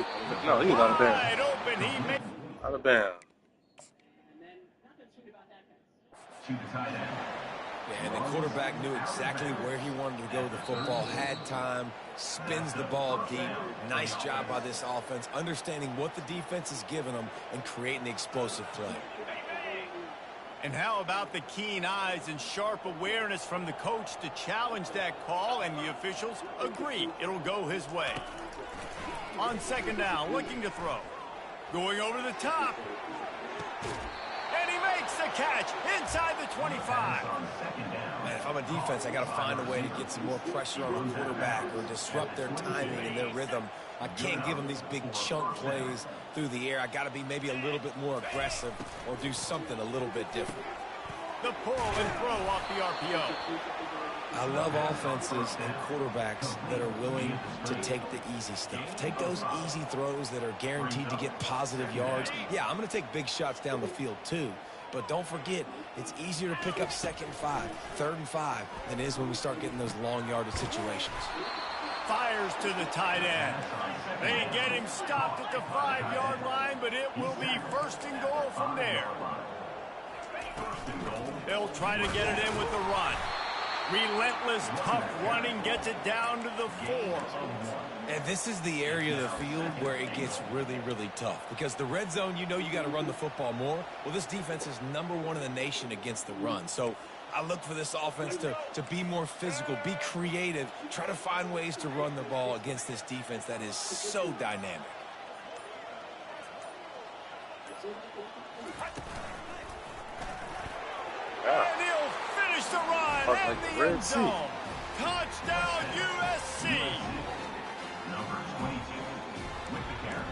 Speaker 5: No, he was out of bounds.
Speaker 1: Wide open. He made
Speaker 5: Out of bounds.
Speaker 4: Yeah, And the quarterback knew exactly where he wanted to go with the football, had time, spins the ball deep. Nice job by this offense, understanding what the defense is giving them and creating the explosive play.
Speaker 1: And how about the keen eyes and sharp awareness from the coach to challenge that call, and the officials agree it'll go his way. On second down, looking to throw. Going over the top. And he makes the catch inside the 25.
Speaker 4: Man, if I'm a defense, I got to find a way to get some more pressure on the quarterback or disrupt their timing and their rhythm. I can't give them these big chunk plays through the air. I got to be maybe a little bit more aggressive or do something a little bit different.
Speaker 1: The pull and throw off the RPO.
Speaker 4: I love offenses and quarterbacks that are willing to take the easy stuff. Take those easy throws that are guaranteed to get positive yards. Yeah, I'm going to take big shots down the field too. But don't forget, it's easier to pick up 2nd and 5, 3rd and 5 than it is when we start getting those long yardage situations.
Speaker 1: Fires to the tight end. They get him stopped at the 5-yard line, but it will be 1st and goal from there. They'll try to get it in with the run. Relentless, tough running gets it down to the 4.
Speaker 4: And this is the area of the field where it gets really, really tough. Because the red zone, you know you got to run the football more. Well, this defense is #1 in the nation against the run. So I look for this offense to be more physical, be creative, try to find ways to run the ball against this defense that is so dynamic.
Speaker 1: And he'll finish the run at the end zone. Touchdown, USC.
Speaker 7: Number 22 with the carry.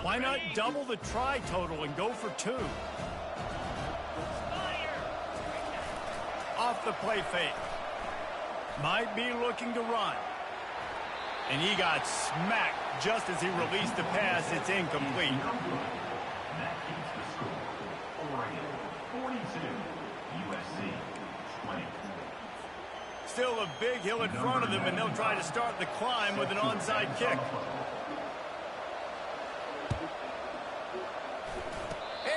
Speaker 1: Why not double the try total and go for 2? Off the play fake. Might be looking to run. And he got smacked just as he released the pass. It's incomplete.
Speaker 7: That keeps the score. Oregon 42, USC 20.
Speaker 1: Still a big hill in front of them, and they'll try to start the climb with an onside kick.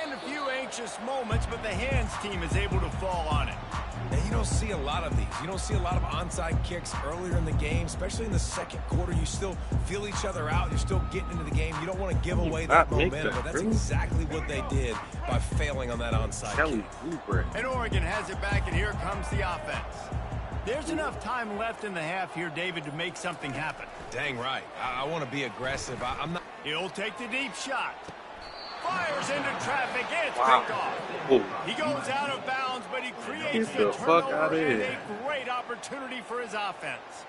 Speaker 1: And a few anxious moments, but the hands team is able to fall on it.
Speaker 4: And you don't see a lot of these. You don't see a lot of onside kicks earlier in the game, especially in the 2nd quarter. You still feel each other out. You're still getting into the game. You don't want to give away that momentum, but that's exactly what they did by failing on that onside kick.
Speaker 1: And Oregon has it back, and here comes the offense. There's enough time left in the half here, David, to make something happen.
Speaker 4: Dang right. I want to be aggressive. I'm not.
Speaker 1: He'll take the deep shot. Fires into traffic. It's picked off. He goes out of bounds, but he creates the turnover and a great opportunity for his offense.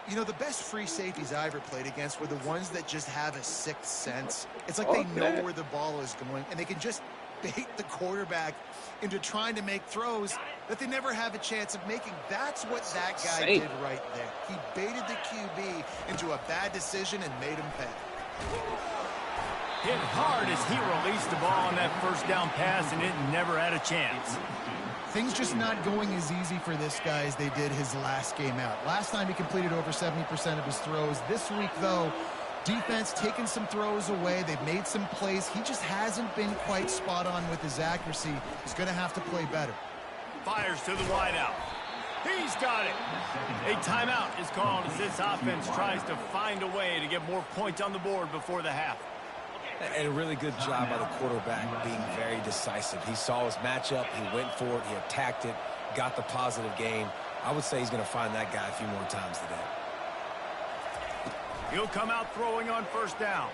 Speaker 3: You know, the best free safeties I ever played against were the ones that just have a 6th sense. It's like they know where the ball is going, and they can just bait the quarterback into trying to make throws that they never have a chance of making. That's what that guy did right there. He baited the QB into a bad decision and made him pay.
Speaker 1: Hit hard as he released the ball on that 1st down pass, and it never had a chance.
Speaker 3: Things just not going as easy for this guy as they did his last game out. Last time he completed over 70% of his throws. This week, though, defense taking some throws away. They've made some plays. He just hasn't been quite spot on with his accuracy. He's going to have to play better.
Speaker 1: Fires to the wideout. He's got it. A timeout is called as this offense tries to find a way to get more points on the board before the half.
Speaker 4: And a really good job by the quarterback being very decisive. He saw his matchup, he went for it, he attacked it, got the positive gain. I would say he's going to find that guy a few more times today.
Speaker 1: He'll come out throwing on 1st down.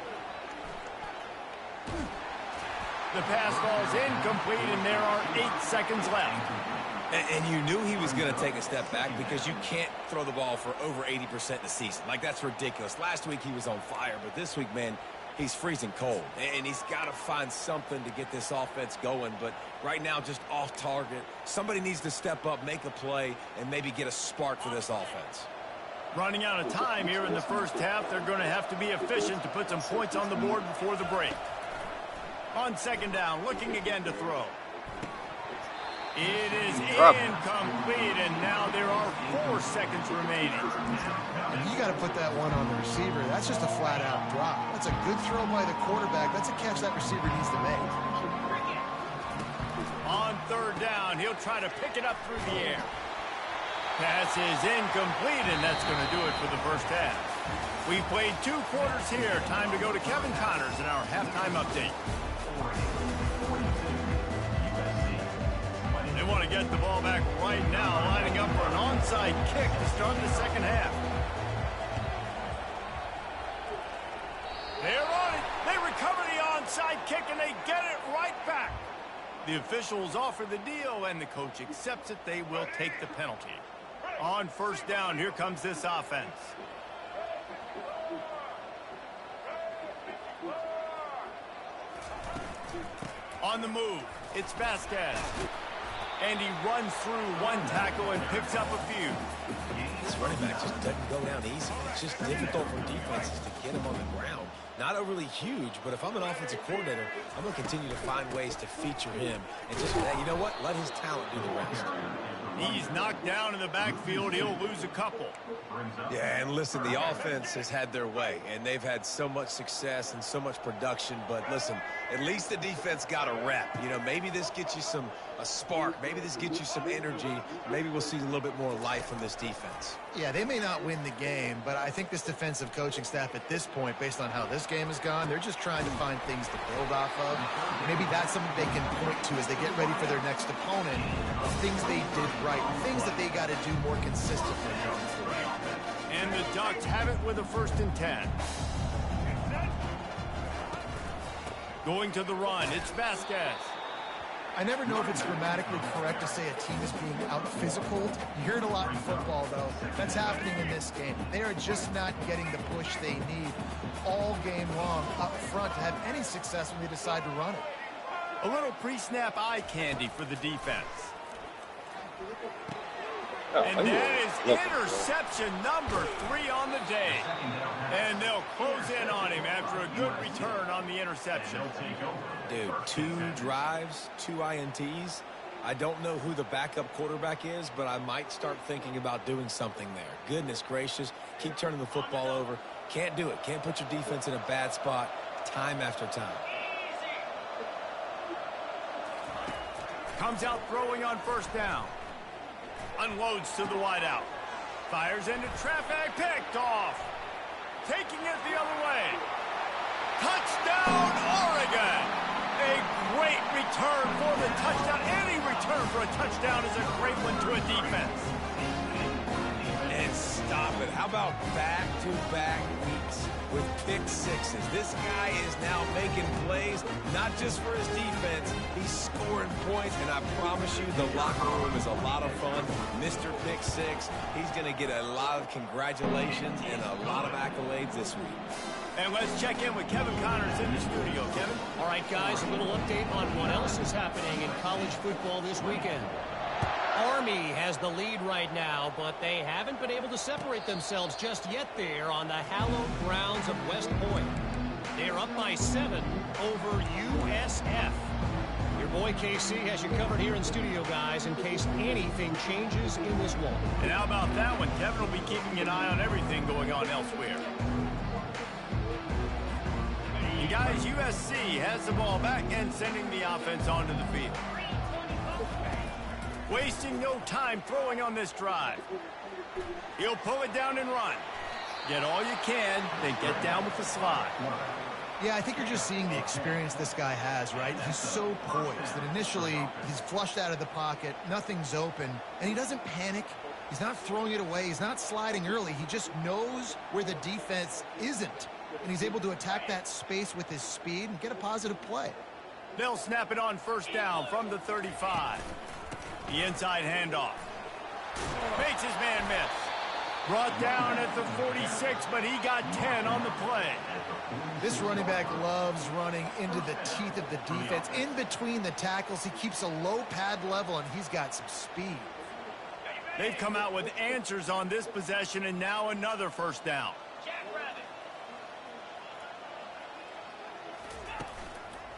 Speaker 1: The pass falls incomplete, and there are 8 seconds left.
Speaker 4: And you knew he was going to take a step back because you can't throw the ball for over 80% in the season. Like, that's ridiculous. Last week he was on fire, but this week, man, he's freezing cold. And he's got to find something to get this offense going. But right now, just off target. Somebody needs to step up, make a play, and maybe get a spark for this offense.
Speaker 1: Running out of time here in the 1st half, they're going to have to be efficient to put some points on the board before the break. On 2nd down, looking again to throw. It is incomplete, and now there are 4 seconds remaining.
Speaker 3: You got to put that one on the receiver. That's just a flat-out drop. That's a good throw by the quarterback. That's a catch that receiver needs to make.
Speaker 1: On third down, he'll try to pick it up through the air. Pass is incomplete, and that's going to do it for the first half. We played 2 quarters here. Time to go to Kevin Connors in our halftime update. They want to get the ball back right now, lining up for an onside kick to start the second half. They're on it. They recover the onside kick, and they get it right back. The officials offer the deal, and the coach accepts it. They will take the penalty. On first down, here comes this offense. On the move, it's Vasquez. And he runs through 1 tackle and picks up a few.
Speaker 4: This running back just doesn't go down easy. It's just difficult for defenses to get him on the ground. Not overly huge, but if I'm an offensive coordinator, I'm going to continue to find ways to feature him. And just, you know what? Let his talent do the rest.
Speaker 1: He's knocked down in the backfield. He'll lose a couple.
Speaker 4: Yeah, and listen, the offense has had their way, and they've had so much success and so much production. But listen, at least the defense got a rep. You know, maybe this gets you a spark. Maybe this gets you some energy. Maybe we'll see a little bit more life from this defense.
Speaker 3: Yeah, they may not win the game, but I think this defensive coaching staff at this point, based on how this game has gone, they're just trying to find things to build off of. Maybe that's something they can point to as they get ready for their next opponent, things they did right, things that they got to do more consistently going forward.
Speaker 1: And the Ducks have it with a 1st and 10. Going to the run, it's Vasquez.
Speaker 3: I never know if it's grammatically correct to say a team is being out-physicaled. You hear it a lot in football, though. That's happening in this game. They are just not getting the push they need all game long up front to have any success when they decide to run it.
Speaker 1: A little pre-snap eye candy for the defense. And that is interception number 3 on the day. And they'll close in on him after a good return on the interception.
Speaker 4: Dude, 2 drives, 2 INTs. I don't know who the backup quarterback is, but I might start thinking about doing something there. Goodness gracious, keep turning the football over. Can't do it. Can't put your defense in a bad spot time after time.
Speaker 1: Comes out throwing on first down. Unloads to the wideout. Fires into traffic. Picked off. Taking it the other way. Touchdown, Oregon! A great return for the touchdown. Any return for a touchdown is a great one to a defense.
Speaker 4: And stop it. How about back-to-back weeks with pick sixes? This guy is now making plays, not just for his defense. He's scoring points, and I promise you the locker room is a lot of fun. Mr. Pick Six, he's going to get a lot of congratulations and a lot of accolades this week.
Speaker 1: And let's check in with Kevin Connors in the studio. Kevin?
Speaker 6: All right, guys, a little update on what else is happening in college football this weekend. Army has the lead right now, but they haven't been able to separate themselves just yet there on the hallowed grounds of West Point. They're up by 7 over USF. Your boy KC has you covered here in studio, guys, in case anything changes in this one.
Speaker 1: And how about that one? Kevin will be keeping an eye on everything going on elsewhere. And guys, USC has the ball back and sending the offense onto the field. Wasting no time throwing on this drive. He'll pull it down and run. Get all you can, then get down with the slide.
Speaker 3: Yeah, I think you're just seeing the experience this guy has, right? He's so poised that initially he's flushed out of the pocket, nothing's open, and he doesn't panic. He's not throwing it away. He's not sliding early. He just knows where the defense isn't, and he's able to attack that space with his speed and get a positive play.
Speaker 1: They'll snap it on first down from the 35. The inside handoff. Makes his man miss. Brought down at the 46, but he got 10 on the play.
Speaker 3: This running back loves running into the teeth of the defense. In between the tackles, he keeps a low pad level, and he's got some speed.
Speaker 1: They've come out with answers on this possession, and now another first down.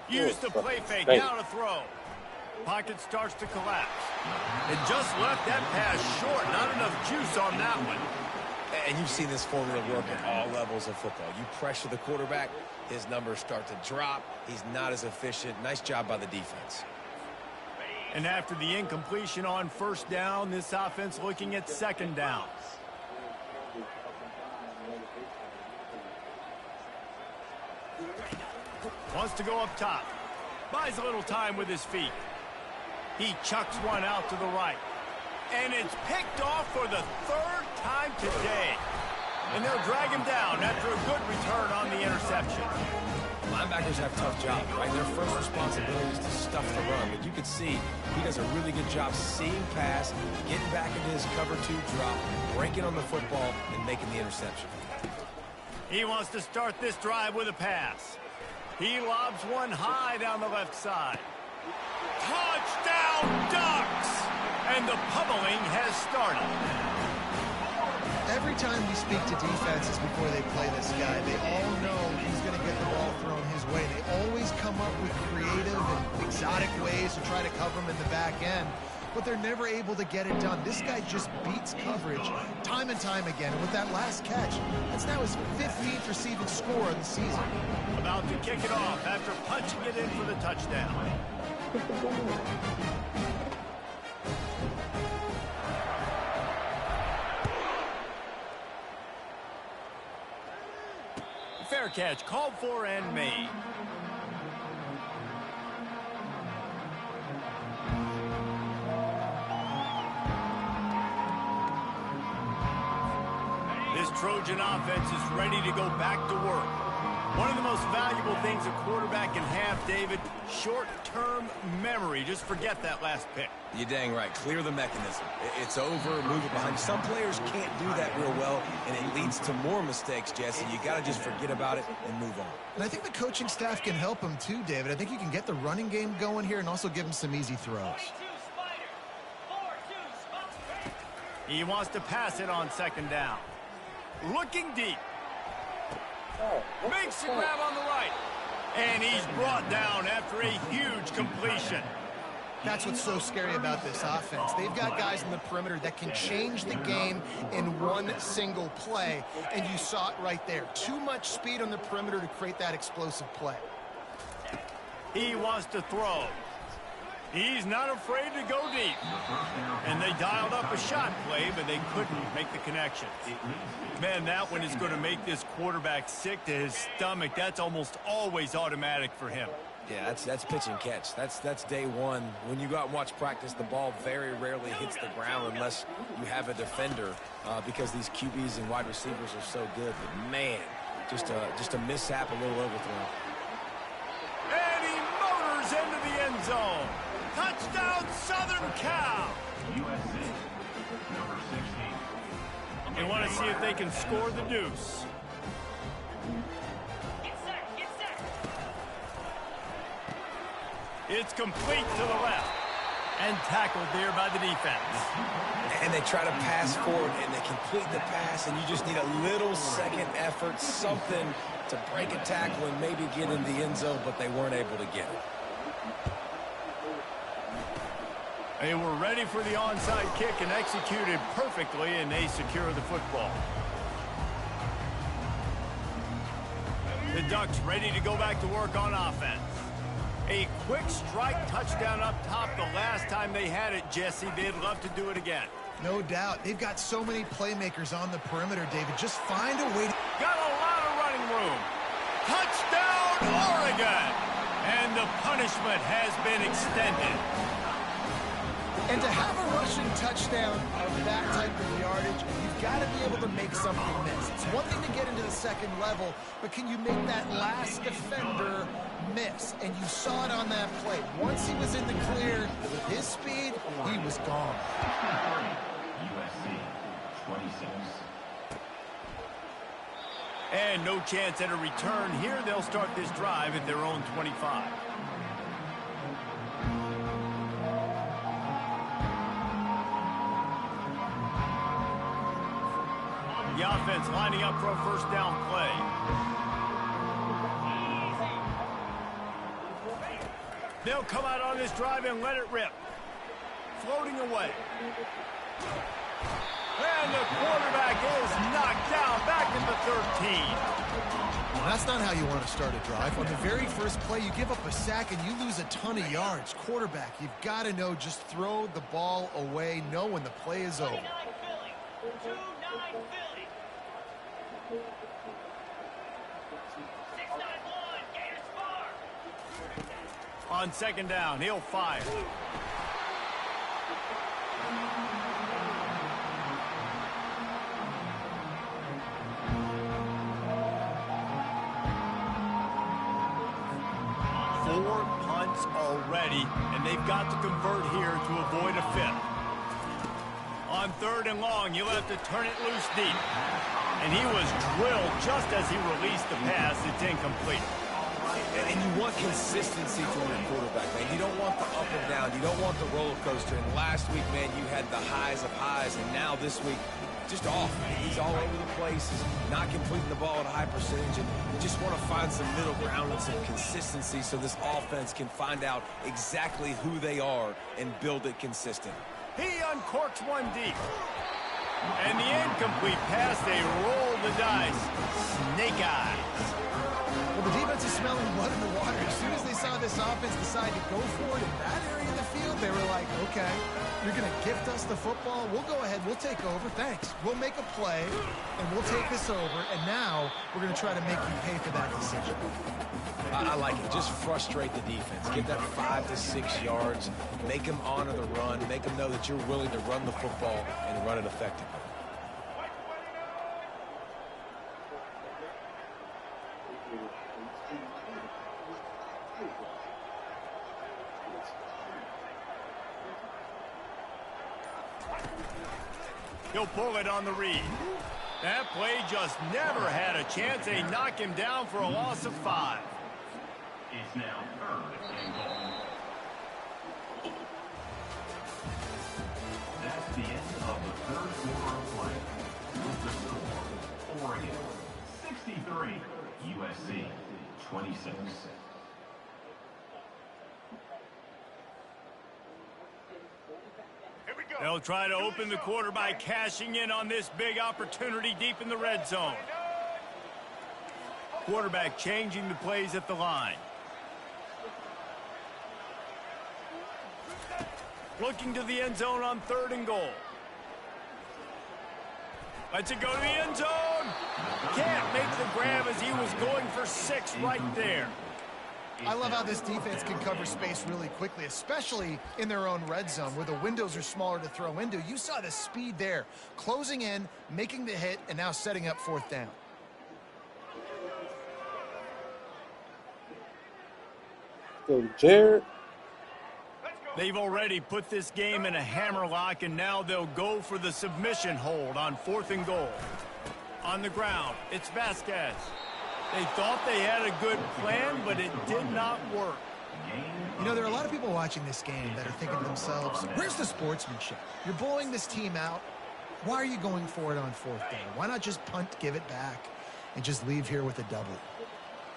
Speaker 1: Use the play fake, now to throw. Pocket starts to collapse. It just left that pass short. Not enough juice on that one.
Speaker 4: And you've seen this formula work at all levels of football. You pressure the quarterback, his numbers start to drop. He's not as efficient. Nice job by the defense.
Speaker 1: And after the incompletion on first down, this offense looking at second down. Wants to go up top. Buys a little time with his feet. He chucks one out to the right. And it's picked off for the third time today. And they'll drag him down after a good return on the interception.
Speaker 4: Linebackers have tough jobs, right? Their first responsibility is to stuff the run. But you can see he does a really good job seeing pass, getting back into his cover 2 drop, breaking on the football, and making the interception.
Speaker 1: He wants to start this drive with a pass. He lobs one high down the left side. Touchdown, Ducks! And the pummeling has started.
Speaker 3: Every time we speak to defenses before they play this guy, they all know he's going to get the ball thrown his way. They always come up with creative and exotic ways to try to cover him in the back end, but they're never able to get it done. This guy just beats coverage time and time again. And with that last catch, that's now his 15th receiving score of the season.
Speaker 1: About to kick it off after punching it in for the touchdown. Fair catch, called for and made. This Trojan offense is ready to go back to work. One of the most valuable things a quarterback can have, David, short-term memory. Just forget that last pick.
Speaker 4: You're dang right. Clear the mechanism. It's over, move it behind. Some players can't do that real well, and it leads to more mistakes, Jesse. You got to just forget about it and move on.
Speaker 3: And I think the coaching staff can help him too, David. I think you can get the running game going here and also give him some easy throws.
Speaker 1: He wants to pass it on second down. Looking deep. Makes the grab on the right. And he's brought down after a huge completion.
Speaker 3: That's what's so scary about this offense. They've got guys in the perimeter that can change the game in one single play. And you saw it right there. Too much speed on the perimeter to create that explosive play.
Speaker 1: He wants to throw. He's not afraid to go deep. And they dialed up a shot play, but they couldn't make the connection. Man, that one is going to make this quarterback sick to his stomach. That's almost always automatic for him.
Speaker 4: Yeah, that's pitch and catch. That's day one. When you go out and watch practice, the ball very rarely hits the ground unless you have a defender because these QBs and wide receivers are so good. But, man, just a mishap, a little overthrow.
Speaker 1: And he motors into the end zone. Touchdown, Southern Cal.
Speaker 8: USC, number 16.
Speaker 1: They want to see if they can score the deuce. It's complete to the left. And tackled there by the defense.
Speaker 4: And they try to pass forward, and they complete the pass, and you just need a little second effort, something to break a tackle and maybe get in the end zone, but they weren't able to get it.
Speaker 1: They were ready for the onside kick and executed perfectly, and they secure the football. The Ducks ready to go back to work on offense. A quick strike touchdown up top the last time they had it, Jesse. They'd love to do it again.
Speaker 3: No doubt. They've got so many playmakers on the perimeter, David. Just find a way to...
Speaker 1: Got a lot of running room. Touchdown, Oregon! And the punishment has been extended.
Speaker 3: And to have a rushing touchdown of that type of yardage, you've got to be able to make something miss. It's one thing to get into the second level, but can you make that last defender miss? And you saw it on that play. Once he was in the clear, with his speed, he was gone.
Speaker 8: USC, 26.
Speaker 1: And no chance at a return here. They'll start this drive at their own 25. The offense lining up for a first down play. They'll come out on this drive and let it rip. Floating away. And the quarterback is knocked down back at the 13.
Speaker 3: Well, that's not how you want to start a drive. On the very first play, you give up a sack and you lose a ton of yards. Quarterback, you've got to know, just throw the ball away, know when the play is over.
Speaker 1: On second down, he'll fire. Four punts already, and they've got to convert here to avoid a fifth. On third and long, you'll have to turn it loose deep. And he was drilled just as he released the pass. It's incomplete.
Speaker 4: And you want consistency from your quarterback, man. You don't want the up and down. You don't want the roller coaster. And last week, man, you had the highs of highs. And now this week, just off. He's all over the place. He's not completing the ball at a high percentage. And you just want to find some middle ground and some consistency so this offense can find out exactly who they are and build it consistent.
Speaker 1: He uncorks one deep. And the incomplete pass, they roll the dice. Snake eyes.
Speaker 3: Well, the defense is smelling blood in the water. As soon as they saw this offense decide to go for it in that area of the field, they were like, okay, you're going to gift us the football. We'll go ahead. We'll take over. Thanks. We'll make a play, and we'll take this over. And now we're going to try to make you pay for that decision.
Speaker 4: I like it. Just frustrate the defense. Get that 5 to 6 yards. Make them honor the run. Make them know that you're willing to run the football and run it effectively.
Speaker 1: He'll pull it on the read. That play just never had a chance. They knock him down for a loss of 5.
Speaker 8: It's now third and goal. That's the end of the third quarter of play. With the score, Oregon 63, USC 26.
Speaker 1: They'll try to open the quarter by cashing in on this big opportunity deep in the red zone. Quarterback changing the plays at the line. Looking to the end zone on third and goal. Lets it go to the end zone. Can't make the grab as he was going for 6 right there.
Speaker 3: I love how this defense can cover space really quickly, especially in their own red zone where the windows are smaller to throw into. You saw the speed there, closing in, making the hit, and now setting up fourth down.
Speaker 5: So Jared.
Speaker 1: They've already put this game in a hammerlock, and now they'll go for the submission hold on fourth and goal. On the ground, it's Vasquez. They thought they had a good plan, but it did not work.
Speaker 3: You know, there are a lot of people watching this game that are thinking to themselves, where's the sportsmanship? You're blowing this team out. Why are you going for it on fourth down? Why not just punt, give it back, and just leave here with a W?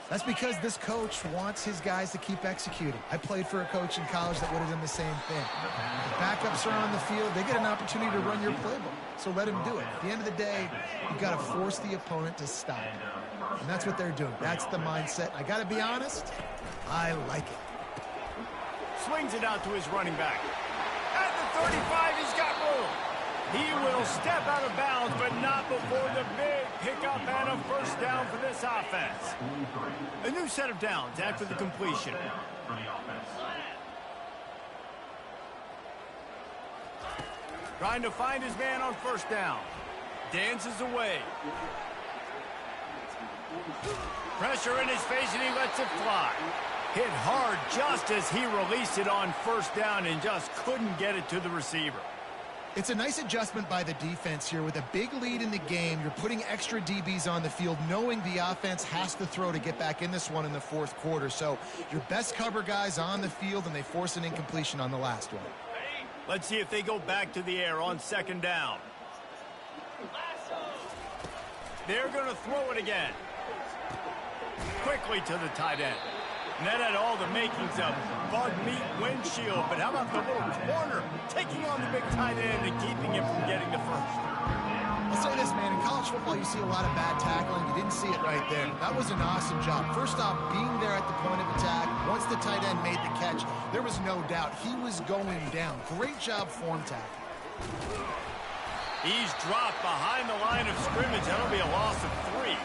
Speaker 3: That's because this coach wants his guys to keep executing. I played for a coach in college that would have done the same thing. The backups are on the field. They get an opportunity to run your playbook, so let him do it. At the end of the day, you've got to force the opponent to stop. And that's what they're doing. That's the mindset. I got to be honest, I like it.
Speaker 1: Swings it out to his running back. At the 35, he's got room. He will step out of bounds, but not before the big pickup and a first down for this offense. A new set of downs after the completion. Trying to find his man on first down. Dances away. Pressure in his face, and he lets it fly. Hit hard just as he released it on first down and just couldn't get it to the receiver.
Speaker 3: It's a nice adjustment by the defense here. With a big lead in the game, you're putting extra DBs on the field, knowing the offense has to throw to get back in this one in the fourth quarter. So your best cover guys on the field, and they force an incompletion on the last one.
Speaker 1: Let's see if they go back to the air on second down. They're going to throw it again. Quickly to the tight end. And that had all the makings of bug meat windshield, but how about the little corner taking on the big tight end and keeping him from getting the first?
Speaker 3: I'll say this, man. In college football, you see a lot of bad tackling. You didn't see it right there. That was an awesome job. First off, being there at the point of attack. Once the tight end made the catch, there was no doubt he was going down. Great job form tackling.
Speaker 1: He's dropped behind the line of scrimmage. That'll be a loss of 3.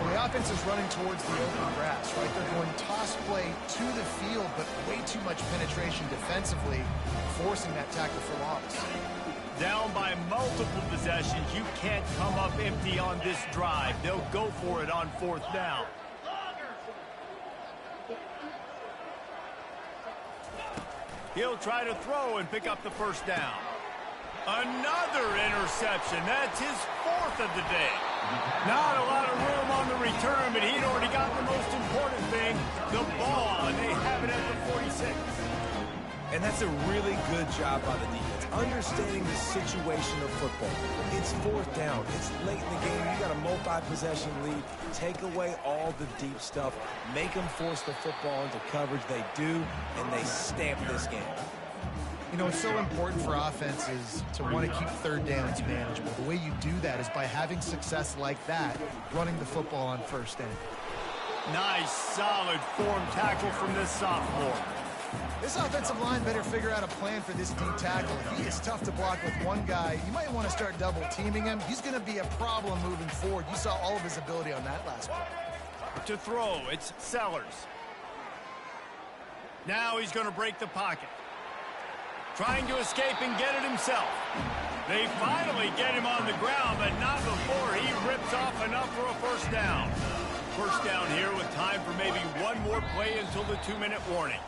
Speaker 3: Well, the offense is running towards the open grass, right? They're going toss play to the field, but way too much penetration defensively, forcing that tackle for loss.
Speaker 1: Down by multiple possessions. You can't come up empty on this drive. They'll go for it on 4th down. He'll try to throw and pick up the 1st down. Another interception. That's his 4th of the day. Not a lot of room on the return, but he'd already got the most important thing, the ball, and they have it at the 46.
Speaker 4: And that's a really good job by the defense, understanding the situation of football. It's 4th down. It's late in the game. You got a multi-possession lead. Take away all the deep stuff. Make them force the football into coverage. They do, and they stamp this game.
Speaker 3: You know, it's so important for offenses to want to keep 3rd downs manageable. The way you do that is by having success like that, running the football on 1st down.
Speaker 1: Nice, solid form tackle from this sophomore.
Speaker 3: This offensive line better figure out a plan for this D tackle. He is tough to block with one guy. You might want to start double teaming him. He's going to be a problem moving forward. You saw all of his ability on that last play.
Speaker 1: To throw, it's Sellers. Now he's going to break the pocket. Trying to escape and get it himself. They finally get him on the ground, but not before he rips off enough for a 1st down. 1st down here with time for maybe one more play until the 2-minute warning.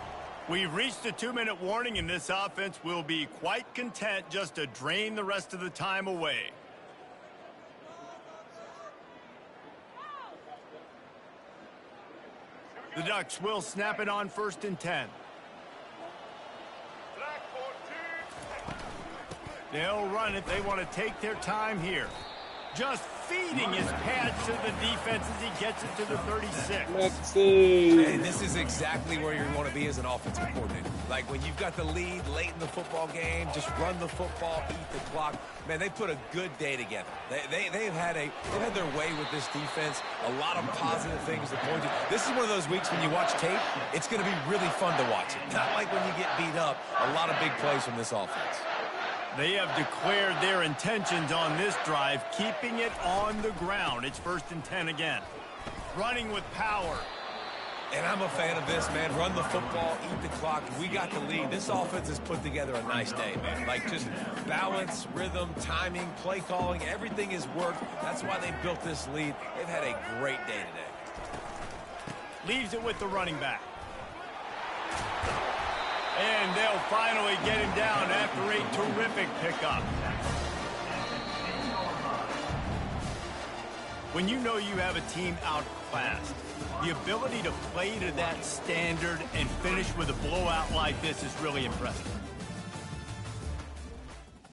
Speaker 1: We've reached the 2-minute warning, and this offense will be quite content just to drain the rest of the time away. The Ducks will snap it on 1st and 10. They'll run it. They want to take their time here. Just feeding his pads to the defense as he gets it to the 36.
Speaker 4: And this is exactly where you want to be as an offensive coordinator. Like when you've got the lead late in the football game, just run the football, eat the clock. Man, they put a good day together. They've had their way with this defense. A lot of positive things to point to. This is one of those weeks when you watch tape, it's going to be really fun to watch it. Not like when you get beat up. A lot of big plays from this offense.
Speaker 1: They have declared their intentions on this drive, keeping it on the ground. It's 1st and 10 again. Running with power.
Speaker 4: And I'm a fan of this, man. Run the football, eat the clock. We got the lead. This offense has put together a nice day, man. Like just balance, rhythm, timing, play calling, everything has worked. That's why they built this lead. They've had a great day today.
Speaker 1: Leaves it with the running back. And they'll finally get him down after a terrific pickup. When you know you have a team outclassed, the ability to play to that standard and finish with a blowout like this is really impressive.